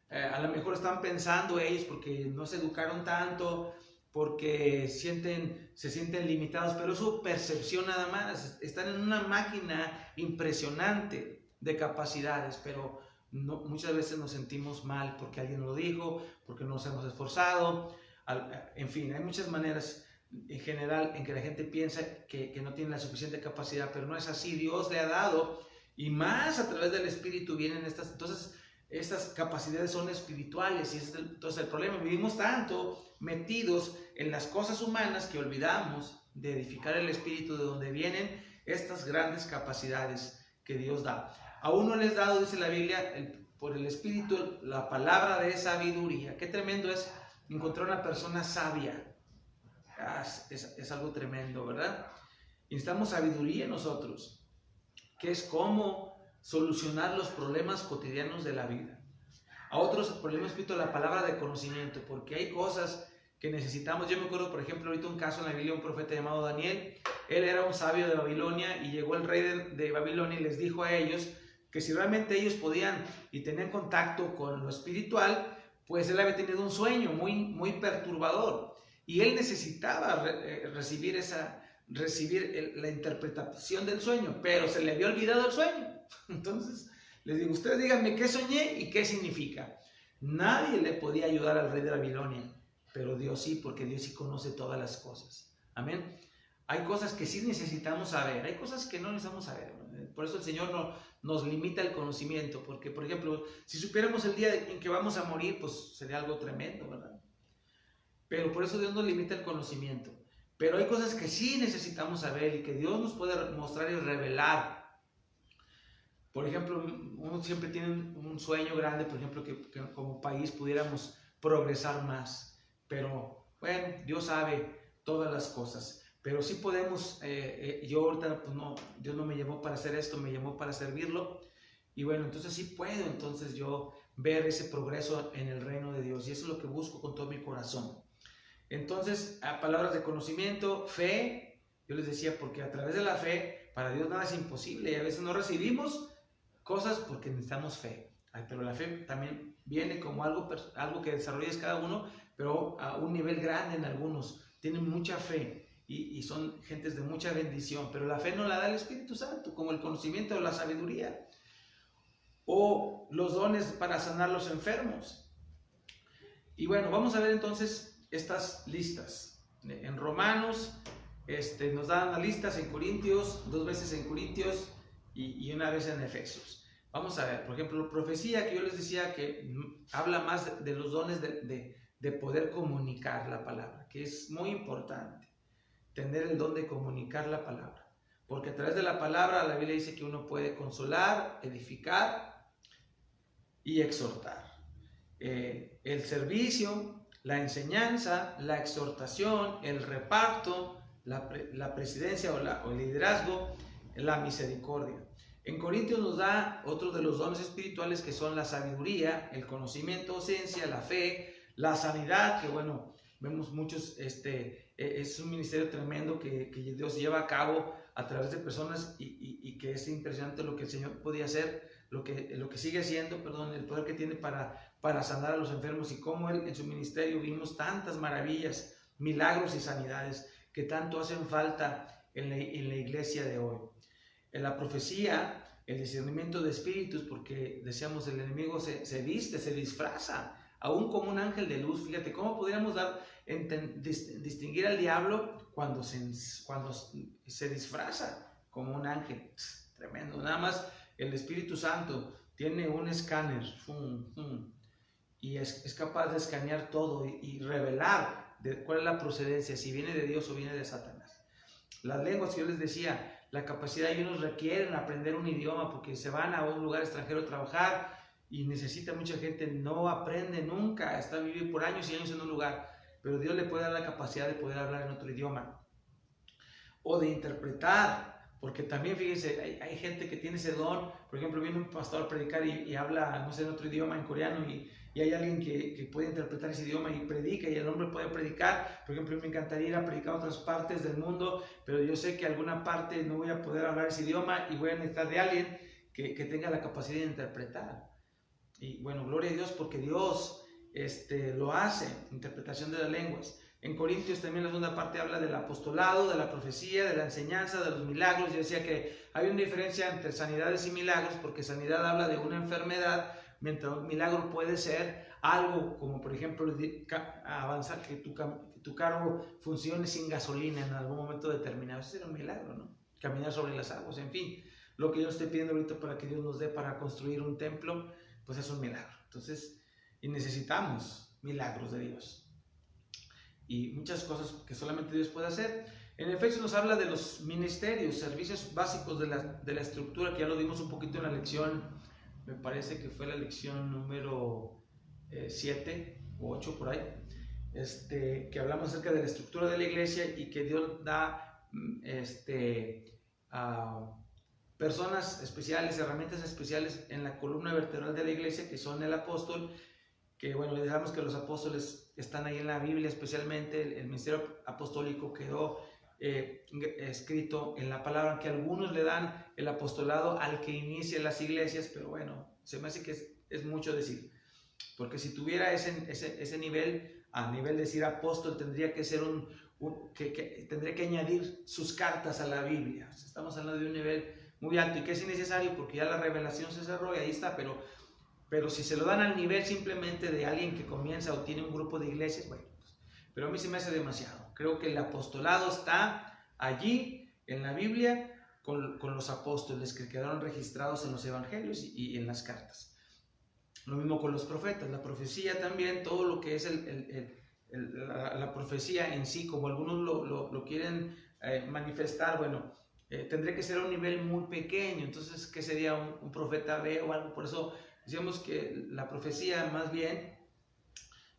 A lo mejor están pensando ellos porque no se educaron tanto, porque se sienten limitados, pero es su percepción nada más. Están en una máquina impresionante de capacidades, pero muchas veces nos sentimos mal porque alguien lo dijo, porque no nos hemos esforzado. En fin, hay muchas maneras en general en que la gente piensa que no tiene la suficiente capacidad, pero no es así. Dios le ha dado, y más a través del Espíritu vienen estas capacidades son espirituales, y entonces el problema, vivimos tanto metidos en las cosas humanas que olvidamos de edificar el espíritu, de donde vienen estas grandes capacidades que Dios da. A uno les dado, dice la Biblia, por el espíritu, la palabra de sabiduría. Qué tremendo es encontrar una persona sabia. Es algo tremendo, ¿verdad? Y necesitamos sabiduría nosotros, que es cómo solucionar los problemas cotidianos de la vida. A otros, por el mismo espíritu, la palabra de conocimiento, porque hay cosas que necesitamos. Yo me acuerdo, por ejemplo, ahorita un caso en la Biblia, un profeta llamado Daniel. Él era un sabio de Babilonia, y llegó el rey de Babilonia y les dijo a ellos que si realmente ellos podían y tenían contacto con lo espiritual, pues él había tenido un sueño muy perturbador, y él necesitaba recibir la interpretación del sueño, pero se le había olvidado el sueño. Entonces les digo, ustedes díganme qué soñé y qué significa. Nadie le podía ayudar al rey de Babilonia, pero Dios sí, porque Dios sí conoce todas las cosas. Amén. Hay cosas que sí necesitamos saber, hay cosas que no necesitamos saber. Por eso el Señor nos limita el conocimiento, porque, por ejemplo, si supiéramos el día en que vamos a morir, pues sería algo tremendo, ¿verdad? Pero por eso Dios nos limita el conocimiento. Pero hay cosas que sí necesitamos saber y que Dios nos puede mostrar y revelar. Por ejemplo, uno siempre tiene un sueño grande, por ejemplo, que como país pudiéramos progresar más. Pero, bueno, Dios sabe todas las cosas. Pero sí podemos, yo ahorita, pues no, Dios no me llamó para hacer esto, me llamó para servirlo. Y bueno, entonces sí puedo entonces yo ver ese progreso en el reino de Dios. Y eso es lo que busco con todo mi corazón. Entonces, a palabras de conocimiento, fe, yo les decía, porque a través de la fe, para Dios nada es imposible. Y a veces no recibimos cosas porque necesitamos fe. Pero la fe también viene como algo que desarrollas cada uno, pero a un nivel grande en algunos. Tienen mucha fe y son gentes de mucha bendición, pero la fe no la da el Espíritu Santo, como el conocimiento o la sabiduría, o los dones para sanar los enfermos. Y bueno, vamos a ver entonces estas listas. En Romanos nos dan las listas, en Corintios, 2 veces en Corintios y una vez en Efesios. Vamos a ver, por ejemplo, profecía, que yo les decía que habla más de los dones de poder comunicar la palabra, que es muy importante, tener el don de comunicar la palabra. Porque a través de la palabra la Biblia dice que uno puede consolar, edificar y exhortar. El servicio, la enseñanza, la exhortación, el reparto, la presidencia o el liderazgo, la misericordia. En Corintios nos da otro de los dones espirituales, que son la sabiduría, el conocimiento o ciencia, la fe, la sanidad, que bueno, vemos muchos, es un ministerio tremendo que Dios lleva a cabo a través de personas y que es impresionante lo que el Señor podía hacer, lo que sigue haciendo, el poder que tiene para sanar a los enfermos, y cómo Él en su ministerio vimos tantas maravillas, milagros y sanidades que tanto hacen falta en la iglesia de hoy. En la profecía, el discernimiento de espíritus, porque decíamos, el enemigo se viste, se disfraza, aún como un ángel de luz. Fíjate, ¿cómo podríamos distinguir al diablo cuando se disfraza como un ángel? Tremendo. Nada más el Espíritu Santo tiene un escáner y es capaz de escanear todo y revelar cuál es la procedencia, si viene de Dios o viene de Satanás. Las lenguas, que yo les decía, la capacidad, y unos requieren aprender un idioma porque se van a un lugar extranjero a trabajar y necesita mucha gente, no aprende nunca, está viviendo por años y años en un lugar, pero Dios le puede dar la capacidad de poder hablar en otro idioma o de interpretar, porque también fíjense, hay gente que tiene ese don. Por ejemplo, viene un pastor a predicar y habla, no sé, en otro idioma, en coreano, y hay alguien que puede interpretar ese idioma y predica, y el hombre puede predicar. Por ejemplo, me encantaría ir a predicar a otras partes del mundo, pero yo sé que alguna parte no voy a poder hablar ese idioma y voy a necesitar de alguien que tenga la capacidad de interpretar. Y bueno, gloria a Dios, porque Dios lo hace, interpretación de las lenguas. En Corintios también la segunda parte habla del apostolado, de la profecía, de la enseñanza, de los milagros. Yo decía que hay una diferencia entre sanidades y milagros, porque sanidad habla de una enfermedad, mientras un milagro puede ser algo como, por ejemplo, avanzar, que tu carro funcione sin gasolina en algún momento determinado. Eso era un milagro, ¿no? Caminar sobre las aguas, en fin. Lo que yo estoy pidiendo ahorita para que Dios nos dé para construir un templo, pues es un milagro. Entonces, y necesitamos milagros de Dios. Y muchas cosas que solamente Dios puede hacer. En Efesios nos habla de los ministerios, servicios básicos de la estructura, que ya lo dimos un poquito en la lección, me parece que fue la lección número 7 o 8 por ahí, que hablamos acerca de la estructura de la iglesia y que Dios da personas especiales, herramientas especiales en la columna vertebral de la iglesia, que son el apóstol, que bueno, le dejamos que los apóstoles están ahí en la Biblia, especialmente el ministerio apostólico quedó escrito en la palabra, que algunos le dan el apostolado al que inicia las iglesias, pero bueno, se me hace que es mucho decir, porque si tuviera ese nivel, a nivel de decir apóstol, tendría que ser tendría que añadir sus cartas a la Biblia. O sea, estamos hablando de un nivel muy alto, y que es innecesario porque ya la revelación se cerró y ahí está, pero si se lo dan al nivel simplemente de alguien que comienza o tiene un grupo de iglesias, bueno, pero a mí se me hace demasiado. Creo que el apostolado está allí en la Biblia con los apóstoles que quedaron registrados en los evangelios y en las cartas. Lo mismo con los profetas, la profecía también, todo lo que es la profecía en sí, como algunos lo quieren manifestar, bueno, tendría que ser a un nivel muy pequeño. Entonces, ¿qué sería un profeta B o algo? Por eso decíamos que la profecía más bien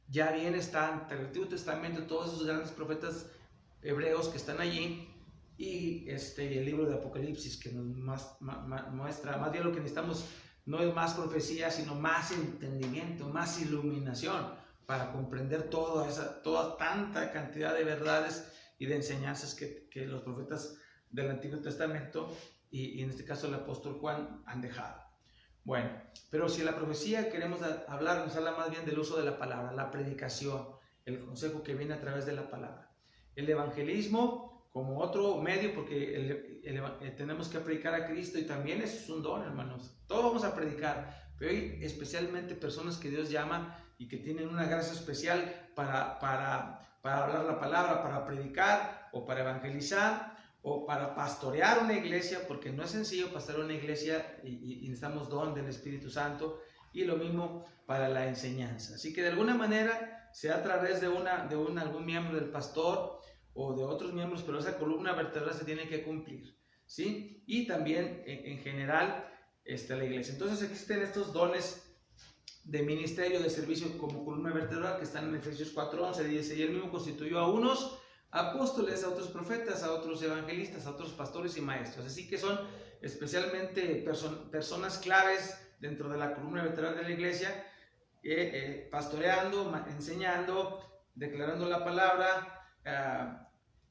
ya bien está en el Antiguo Testamento, todos esos grandes profetas hebreos que están allí, y el libro de Apocalipsis, que nos muestra, más bien lo que necesitamos no es más profecía, sino más entendimiento, más iluminación, para comprender toda tanta cantidad de verdades y de enseñanzas que los profetas del Antiguo Testamento y en este caso el apóstol Juan han dejado. Bueno, pero si la profecía queremos hablar, nos habla más bien del uso de la palabra, la predicación, el consejo que viene a través de la palabra. El evangelismo como otro medio, porque tenemos que predicar a Cristo, y también eso es un don, hermanos. Todos vamos a predicar, pero hay especialmente personas que Dios llama y que tienen una gracia especial para hablar la palabra, para predicar o para evangelizar o para pastorear una iglesia, porque no es sencillo pastorear una iglesia y necesitamos don del Espíritu Santo, y lo mismo para la enseñanza. Así que de alguna manera, sea a través de algún miembro del pastor o de otros miembros, pero esa columna vertebral se tiene que cumplir, ¿sí? Y también en general la iglesia. Entonces existen estos dones de ministerio, de servicio como columna vertebral, que están en Efesios 4:11, dice: y él mismo constituyó a unos apóstoles, a otros profetas, a otros evangelistas, a otros pastores y maestros. Así que son especialmente personas claves dentro de la columna vertebral de la iglesia, pastoreando, enseñando, declarando la palabra,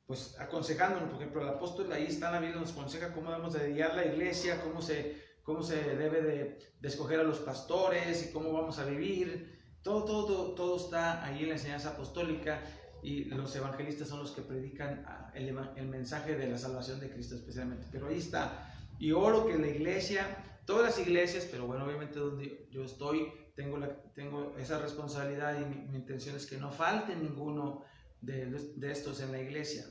pues aconsejándonos. Por ejemplo, el apóstol ahí está en la Biblia, nos aconseja cómo debemos de guiar la iglesia, cómo se debe de escoger a los pastores y cómo vamos a vivir. Todo está ahí en la enseñanza apostólica, y los evangelistas son los que predican el mensaje de la salvación de Cristo especialmente. Pero ahí está. Y oro que la iglesia, todas las iglesias, pero bueno, obviamente donde yo estoy, tengo esa responsabilidad, y mi intención es que no falte ninguno de estos en la iglesia,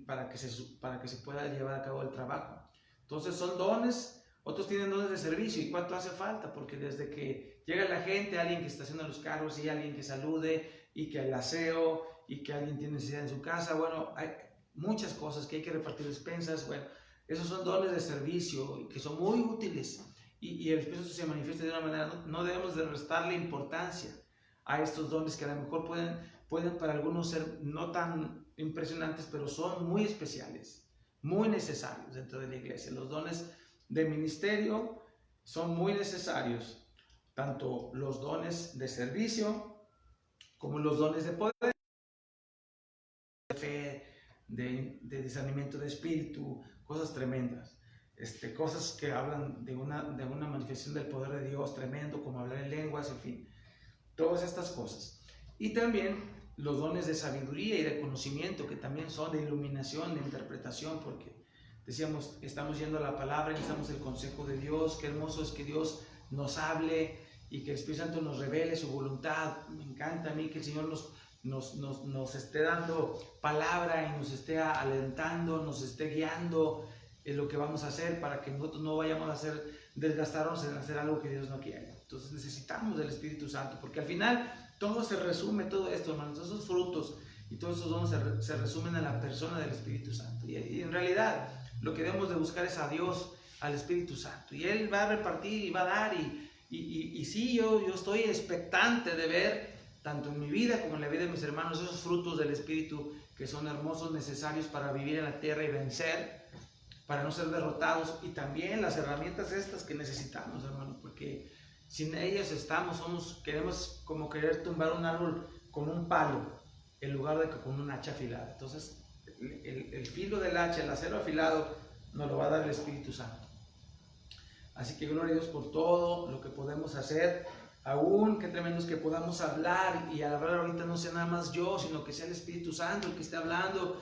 para que se pueda llevar a cabo el trabajo. Entonces son dones. Otros tienen dones de servicio. ¿Y cuánto hace falta? Porque desde que llega la gente, alguien que está haciendo los carros, y alguien que salude, y que el aseo, y que alguien tiene necesidad en su casa, bueno, hay muchas cosas, que hay que repartir despensas. Bueno, esos son dones de servicio que son muy útiles, y el Espíritu se manifiesta de una manera. No debemos de restarle importancia a estos dones, que a lo mejor pueden para algunos ser no tan impresionantes, pero son muy especiales, muy necesarios dentro de la iglesia. Los dones de ministerio son muy necesarios, tanto los dones de servicio como los dones de poder, de fe, de discernimiento de espíritu, cosas tremendas, cosas que hablan de una manifestación del poder de Dios tremendo, como hablar en lenguas, en fin, todas estas cosas. Y también los dones de sabiduría y de conocimiento, que también son de iluminación, de interpretación, porque decíamos, estamos yendo a la palabra, necesitamos el consejo de Dios. Qué hermoso es que Dios nos hable y que el Espíritu Santo nos revele su voluntad. Me encanta a mí que el Señor nos esté dando palabra y nos esté alentando, nos esté guiando en lo que vamos a hacer, para que nosotros no vayamos a desgastarnos en hacer algo que Dios no quiere. Entonces necesitamos del Espíritu Santo, porque al final todo se resume, todo esto, hermanos, todos esos frutos y todos esos dones se resumen en la persona del Espíritu Santo. Y en realidad lo que debemos de buscar es a Dios, al Espíritu Santo, y Él va a repartir y va a dar. Y sí, yo estoy expectante de ver, tanto en mi vida como en la vida de mis hermanos, esos frutos del Espíritu, que son hermosos, necesarios para vivir en la tierra y vencer, para no ser derrotados, y también las herramientas estas que necesitamos, hermanos, porque sin ellas queremos como querer tumbar un árbol con un palo, en lugar de que con un hacha afilada. Entonces, el filo del hacha, el acero afilado, nos lo va a dar el Espíritu Santo. Así que gloria a Dios por todo lo que podemos hacer. Aún, qué tremendo es que podamos hablar, y al hablar ahorita no sea nada más yo, sino que sea el Espíritu Santo el que esté hablando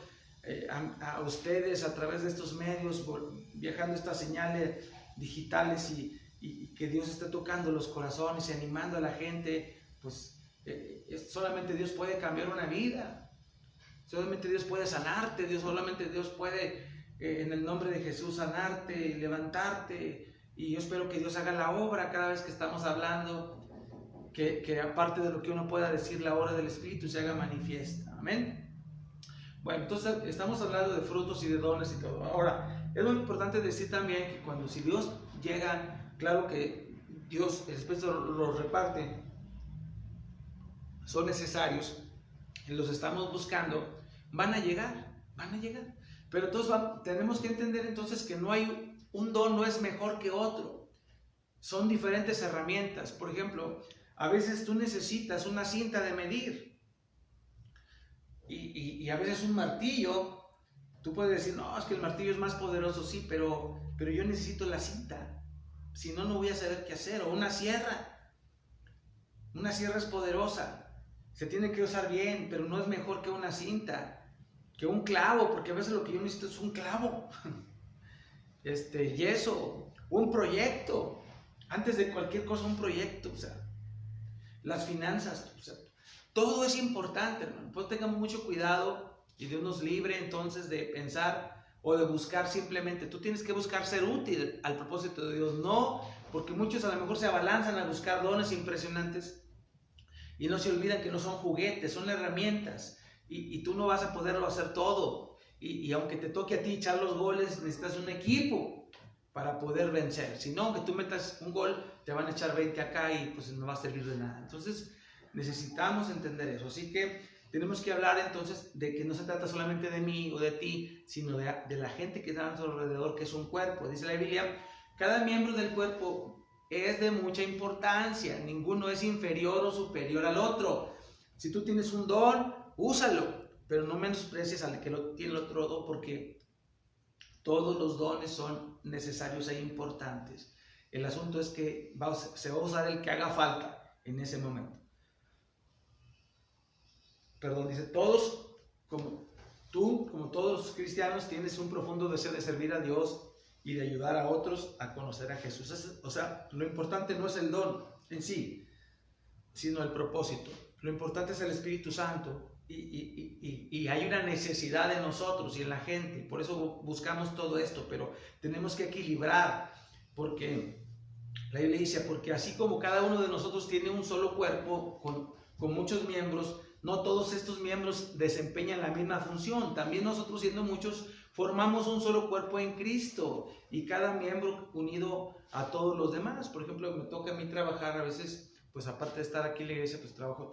a ustedes a través de estos medios, viajando estas señales digitales, y que Dios esté tocando los corazones y animando a la gente. Pues solamente Dios puede cambiar una vida, solamente Dios puede sanarte, solamente Dios puede en el nombre de Jesús sanarte y levantarte. Y yo espero que Dios haga la obra cada vez que estamos hablando, que aparte de lo que uno pueda decir, la obra del Espíritu se haga manifiesta. Amén. Bueno, entonces estamos hablando de frutos y de dones y todo. Ahora, es muy importante decir también que si Dios llega, claro que Dios, el Espíritu los reparte, son necesarios, los estamos buscando, van a llegar. Pero todos tenemos que entender entonces que no hay un don, no es mejor que otro. Son diferentes herramientas. Por ejemplo, a veces tú necesitas una cinta de medir y a veces un martillo. Tú puedes decir, no, es que el martillo es más poderoso, sí, pero yo necesito la cinta. Si no, no voy a saber qué hacer. O una sierra. Una sierra es poderosa. Se tiene que usar bien, pero no es mejor que una cinta. Que un clavo, porque a veces lo que yo necesito es un clavo. Yeso. Un proyecto. Antes de cualquier cosa, un proyecto. O sea, las finanzas. O sea, todo es importante, hermano. Pues tengamos mucho cuidado. Y Dios nos libre entonces de pensar o de buscar simplemente. Tú tienes que buscar ser útil al propósito de Dios. No, porque muchos a lo mejor se abalanzan a buscar dones impresionantes y no se olvidan que no son juguetes, son herramientas. Y tú no vas a poderlo hacer todo. Y aunque te toque a ti echar los goles, necesitas un equipo para poder vencer. Si no, aunque tú metas un gol, te van a echar 20 acá y pues no va a servir de nada. Entonces necesitamos entender eso. Así que tenemos que hablar entonces de que no se trata solamente de mí o de ti, sino de la gente que está a nuestro alrededor, que es un cuerpo. Dice la Biblia, cada miembro del cuerpo es de mucha importancia, ninguno es inferior o superior al otro. Si tú tienes un don, úsalo, pero no menosprecies al que tiene el otro don, porque todos los dones son necesarios e importantes. El asunto es que se va a usar el que haga falta en ese momento. Perdón, dice, todos, como todos los cristianos, tienes un profundo deseo de servir a Dios y de ayudar a otros a conocer a Jesús. O sea, lo importante no es el don en sí, sino el propósito. Lo importante es el Espíritu Santo y hay una necesidad en nosotros y en la gente. Por eso buscamos todo esto, pero tenemos que equilibrar, porque la Biblia dice, porque así como cada uno de nosotros tiene un solo cuerpo con muchos miembros, no todos estos miembros desempeñan la misma función. También nosotros, siendo muchos, formamos un solo cuerpo en Cristo y cada miembro unido a todos los demás. Por ejemplo, me toca a mí trabajar a veces, pues aparte de estar aquí en la iglesia, pues trabajo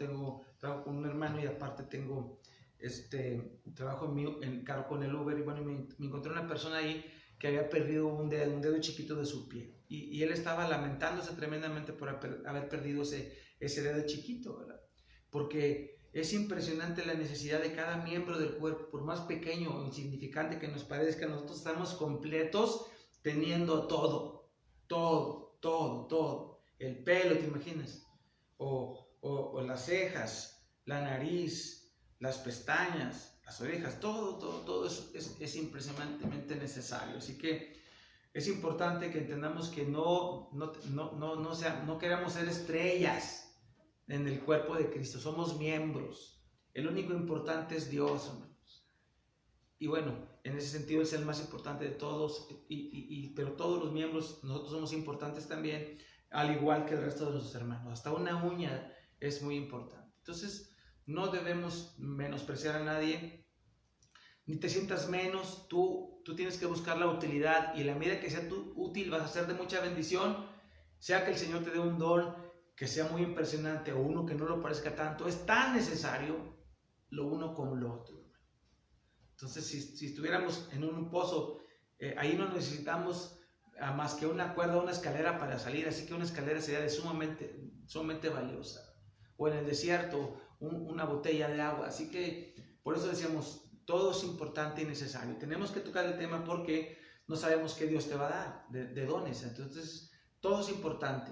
con un hermano y aparte trabajo en carro con el Uber. Y bueno, me encontré una persona ahí que había perdido un dedo chiquito de su pie y él estaba lamentándose tremendamente por haber perdido ese dedo chiquito, ¿verdad? Porque es impresionante la necesidad de cada miembro del cuerpo, por más pequeño o insignificante que nos parezca. Nosotros estamos completos teniendo todo. El pelo, ¿te imaginas? O las cejas, la nariz, las pestañas, las orejas, todo es impresionantemente necesario. Así que es importante que entendamos que no queramos ser estrellas en el cuerpo de Cristo. Somos miembros. El único importante es Dios, hermanos. Y bueno, en ese sentido es el más importante de todos, pero todos los miembros, nosotros somos importantes también, al igual que el resto de nuestros hermanos. Hasta una uña es muy importante. Entonces, no debemos menospreciar a nadie, ni te sientas menos. Tú tienes que buscar la utilidad, y en la medida que sea útil vas a ser de mucha bendición. Sea que el Señor te dé un don que sea muy impresionante o uno que no lo parezca tanto, es tan necesario lo uno como lo otro. Entonces, si estuviéramos en un pozo, ahí no necesitamos más que una cuerda o una escalera para salir, así que una escalera sería sumamente valiosa. O en el desierto, una botella de agua. Así que por eso decíamos, todo es importante y necesario. Tenemos que tocar el tema porque no sabemos qué Dios te va a dar de dones. Entonces, todo es importante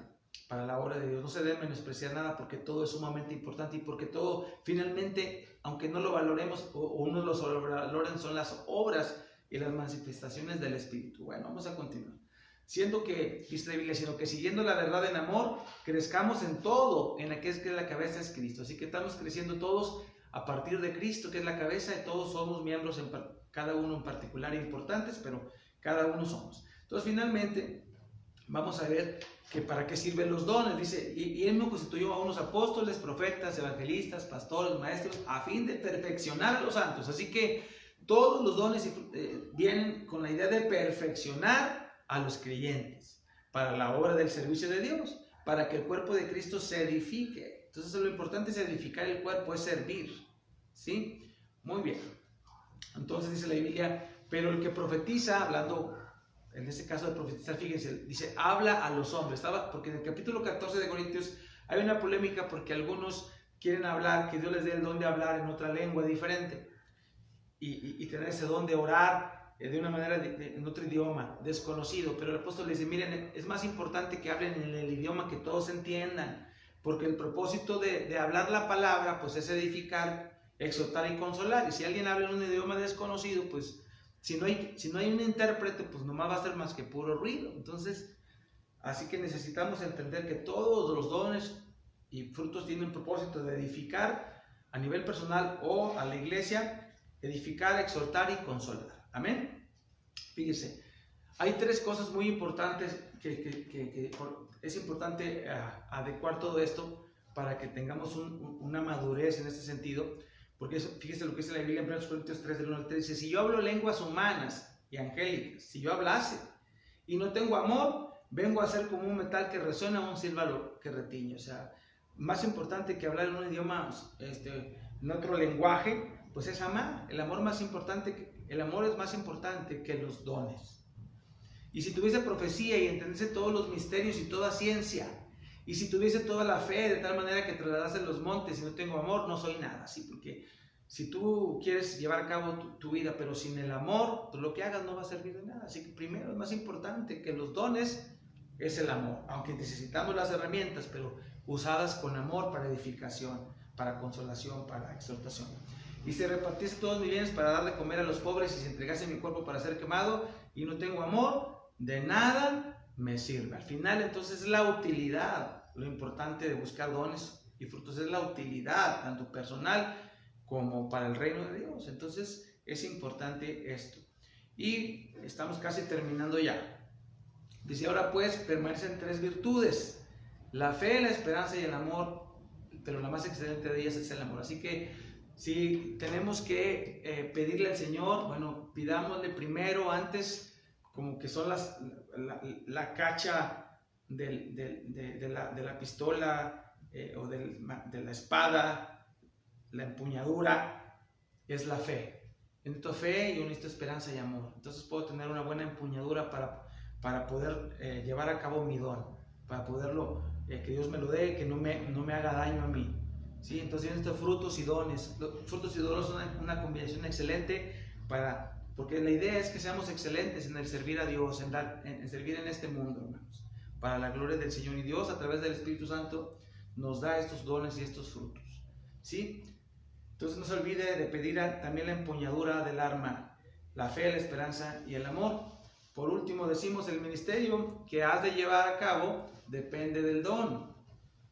para la obra de Dios. No se debe menospreciar nada, porque todo es sumamente importante, y porque todo finalmente, aunque no lo valoremos o unos lo sobrevaloren, son las obras y las manifestaciones del Espíritu. Bueno, vamos a continuar. Siendo que, dice la Biblia, sino que siguiendo la verdad en amor, crezcamos en todo, en la que es la cabeza es Cristo. Así que estamos creciendo todos a partir de Cristo, que es la cabeza, y todos somos miembros, cada uno en particular importantes, pero cada uno somos. Entonces, finalmente, vamos a ver que para qué sirven los dones. Dice, y él me constituyó a unos apóstoles, profetas, evangelistas, pastores, maestros, a fin de perfeccionar a los santos. Así que todos los dones vienen con la idea de perfeccionar a los creyentes para la obra del servicio de Dios, para que el cuerpo de Cristo se edifique. Entonces lo importante es edificar el cuerpo, es servir, ¿sí? Muy bien. Entonces dice la Biblia, pero el que profetiza, hablando en este caso de profetizar, fíjense, dice, habla a los hombres. Porque en el capítulo 14 de Corintios hay una polémica porque algunos quieren hablar, que Dios les dé el don de hablar en otra lengua diferente y tener ese don de orar de una manera, en otro idioma desconocido. Pero el apóstol le dice, miren, es más importante que hablen en el idioma que todos entiendan, porque el propósito de hablar la palabra pues es edificar, exhortar y consolar. Y si alguien habla en un idioma desconocido, pues si no hay un intérprete, pues nomás va a ser más que puro ruido. Entonces, así que necesitamos entender que todos los dones y frutos tienen un propósito de edificar a nivel personal o a la iglesia, edificar, exhortar y consolar. Amén. Fíjese, hay tres cosas muy importantes que es importante adecuar todo esto para que tengamos una madurez en este sentido. Porque eso, fíjese lo que dice la Biblia en 1 Corintios 3, del 1 al 3, dice, si yo hablo lenguas humanas y angélicas, si yo hablase y no tengo amor, vengo a ser como un metal que resuena o un címbalo que retiñe. O sea, más importante que hablar en un idioma, en otro lenguaje, pues es amar. El amor es más importante que los dones. Y si tuviese profecía y entendiese todos los misterios y toda ciencia, y si tuviese toda la fe de tal manera que trasladase los montes y no tengo amor, no soy nada. ¿Sí? Porque si tú quieres llevar a cabo tu vida, pero sin el amor, pues lo que hagas no va a servir de nada. Así que primero, es más importante que los dones es el amor. Aunque necesitamos las herramientas, pero usadas con amor para edificación, para consolación, para exhortación. Y si repartiese todos mis bienes para dar de comer a los pobres y si entregase mi cuerpo para ser quemado y no tengo amor, de nada me sirve. Al final, entonces, es la utilidad. Lo importante de buscar dones y frutos es la utilidad, tanto personal como para el reino de Dios. Entonces, es importante esto. Y estamos casi terminando ya. Dice, ahora pues, permanecen tres virtudes: la fe, la esperanza y el amor, pero la más excelente de ellas es el amor. Así que, si tenemos que pedirle al Señor, bueno, pidámosle primero, antes, como que son la cacha de la pistola o de la espada, la empuñadura, es la fe. Yo necesito fe y yo necesito esperanza y amor. Entonces puedo tener una buena empuñadura para poder llevar a cabo mi don, para poderlo, que Dios me lo dé, que no me haga daño a mí. ¿Sí? Entonces yo necesito frutos y dones. Los frutos y dones son una combinación excelente porque la idea es que seamos excelentes en el servir a Dios, en servir en este mundo, hermanos, para la gloria del Señor. Y Dios, a través del Espíritu Santo, nos da estos dones y estos frutos. ¿Sí? Entonces no se olvide de pedir también la empuñadura del arma, la fe, la esperanza y el amor. Por último, decimos, el ministerio que has de llevar a cabo depende del don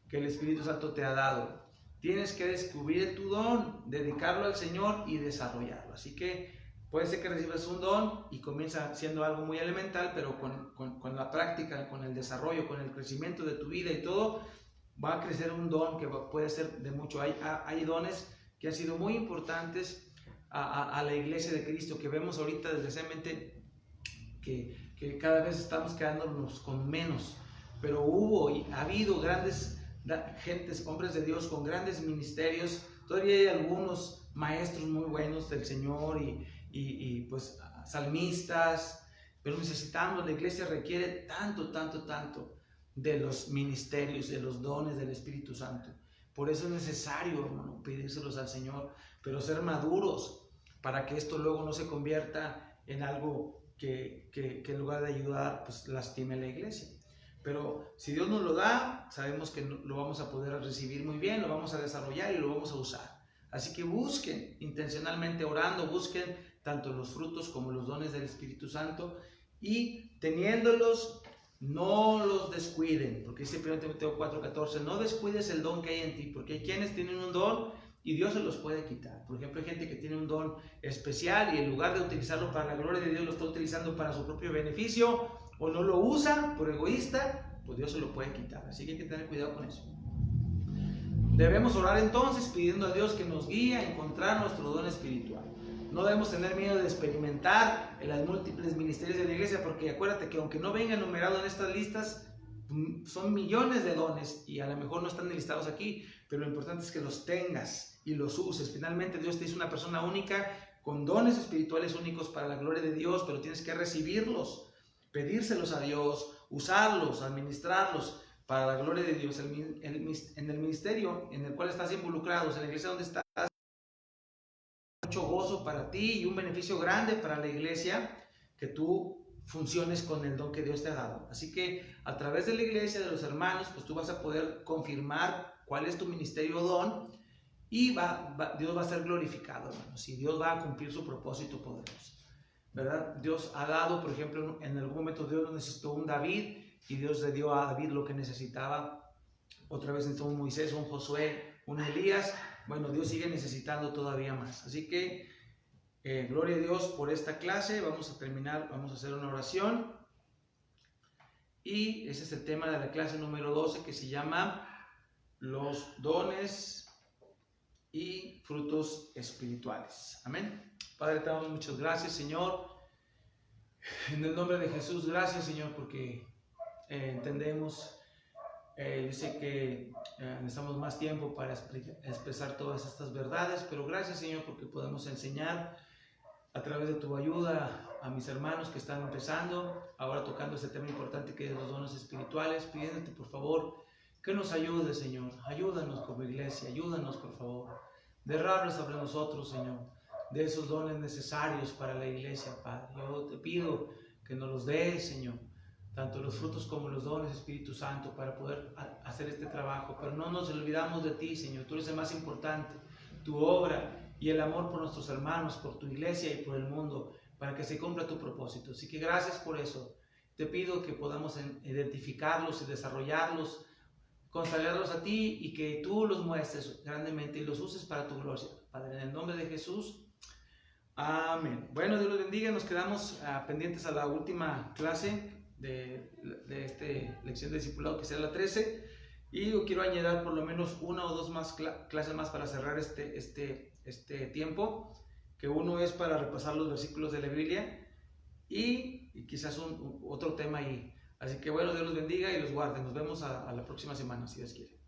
que el Espíritu Santo te ha dado. Tienes que descubrir tu don, dedicarlo al Señor y desarrollarlo. Así que puede ser que recibas un don y comienza siendo algo muy elemental, pero con la práctica, con el desarrollo, con el crecimiento de tu vida y todo, va a crecer un don que puede ser de mucho. Hay dones que han sido muy importantes a la iglesia de Cristo, que vemos ahorita desgraciadamente que cada vez estamos quedándonos con menos, pero ha habido grandes gentes, hombres de Dios con grandes ministerios. Todavía hay algunos maestros muy buenos del Señor y pues salmistas, pero necesitamos, la iglesia requiere tanto de los ministerios, de los dones del Espíritu Santo. Por eso es necesario, hermano, pedírselos al Señor, pero ser maduros para que esto luego no se convierta en algo que en lugar de ayudar, pues lastime a la iglesia. Pero si Dios nos lo da, sabemos que lo vamos a poder recibir muy bien, lo vamos a desarrollar y lo vamos a usar. Así que busquen intencionalmente orando, busquen tanto los frutos como los dones del Espíritu Santo, y teniéndolos, no los descuiden, porque dice 1 Timoteo 4:14, no descuides el don que hay en ti, porque hay quienes tienen un don y Dios se los puede quitar. Por ejemplo, hay gente que tiene un don especial y en lugar de utilizarlo para la gloria de Dios, lo está utilizando para su propio beneficio, o no lo usa por egoísta, pues Dios se lo puede quitar. Así que hay que tener cuidado con eso. Debemos orar entonces pidiendo a Dios que nos guíe a encontrar nuestro don espiritual. No debemos tener miedo de experimentar en las múltiples ministerios de la iglesia, porque acuérdate que aunque no venga enumerado en estas listas, son millones de dones y a lo mejor no están listados aquí, pero lo importante es que los tengas y los uses. Finalmente Dios te hizo una persona única con dones espirituales únicos para la gloria de Dios, pero tienes que recibirlos, pedírselos a Dios, usarlos, administrarlos para la gloria de Dios. En el ministerio en el cual estás involucrados, en la iglesia donde estás, mucho gozo para ti y un beneficio grande para la iglesia que tú funciones con el don que Dios te ha dado. Así que a través de la iglesia, de los hermanos, pues tú vas a poder confirmar cuál es tu ministerio o don, y Dios va a ser glorificado, hermanos, y Dios va a cumplir su propósito poderoso, ¿verdad? Dios ha dado, por ejemplo, en algún momento Dios necesitó un David, y Dios le dio a David lo que necesitaba. Otra vez necesitó un Moisés, un Josué, un Elías. Bueno, Dios sigue necesitando todavía más. Así que gloria a Dios por esta clase. Vamos a terminar, vamos a hacer una oración. Y ese es el tema de la clase número 12, que se llama los dones y frutos espirituales. Amén. Padre, te damos muchas gracias, Señor. En el nombre de Jesús, gracias, Señor, porque entendemos, dice que necesitamos más tiempo para expresar todas estas verdades, pero gracias, Señor, porque podemos enseñar a través de tu ayuda a mis hermanos que están empezando, ahora tocando este tema importante que es los dones espirituales, pidiéndote por favor que nos ayudes, Señor. Ayúdanos como iglesia, ayúdanos por favor. Derrama sobre nosotros, Señor, de esos dones necesarios para la iglesia, Padre. Yo te pido que nos los des, Señor, tanto los frutos como los dones, Espíritu Santo, para poder hacer este trabajo. Pero no nos olvidamos de ti, Señor. Tú eres el más importante. Tu obra y el amor por nuestros hermanos, por tu iglesia y por el mundo, para que se cumpla tu propósito. Así que gracias por eso. Te pido que podamos identificarlos y desarrollarlos, consagrarlos a ti, y que tú los muestres grandemente y los uses para tu gloria, Padre, en el nombre de Jesús. Amén. Bueno, Dios los bendiga. Nos quedamos pendientes a la última clase de esta lección de discipulado, que será la 13, y yo quiero añadir por lo menos una o dos más clases más para cerrar este tiempo, que uno es para repasar los versículos de la Biblia y quizás otro tema ahí. Así que bueno, Dios los bendiga y los guarde. Nos vemos a la próxima semana, si Dios quiere.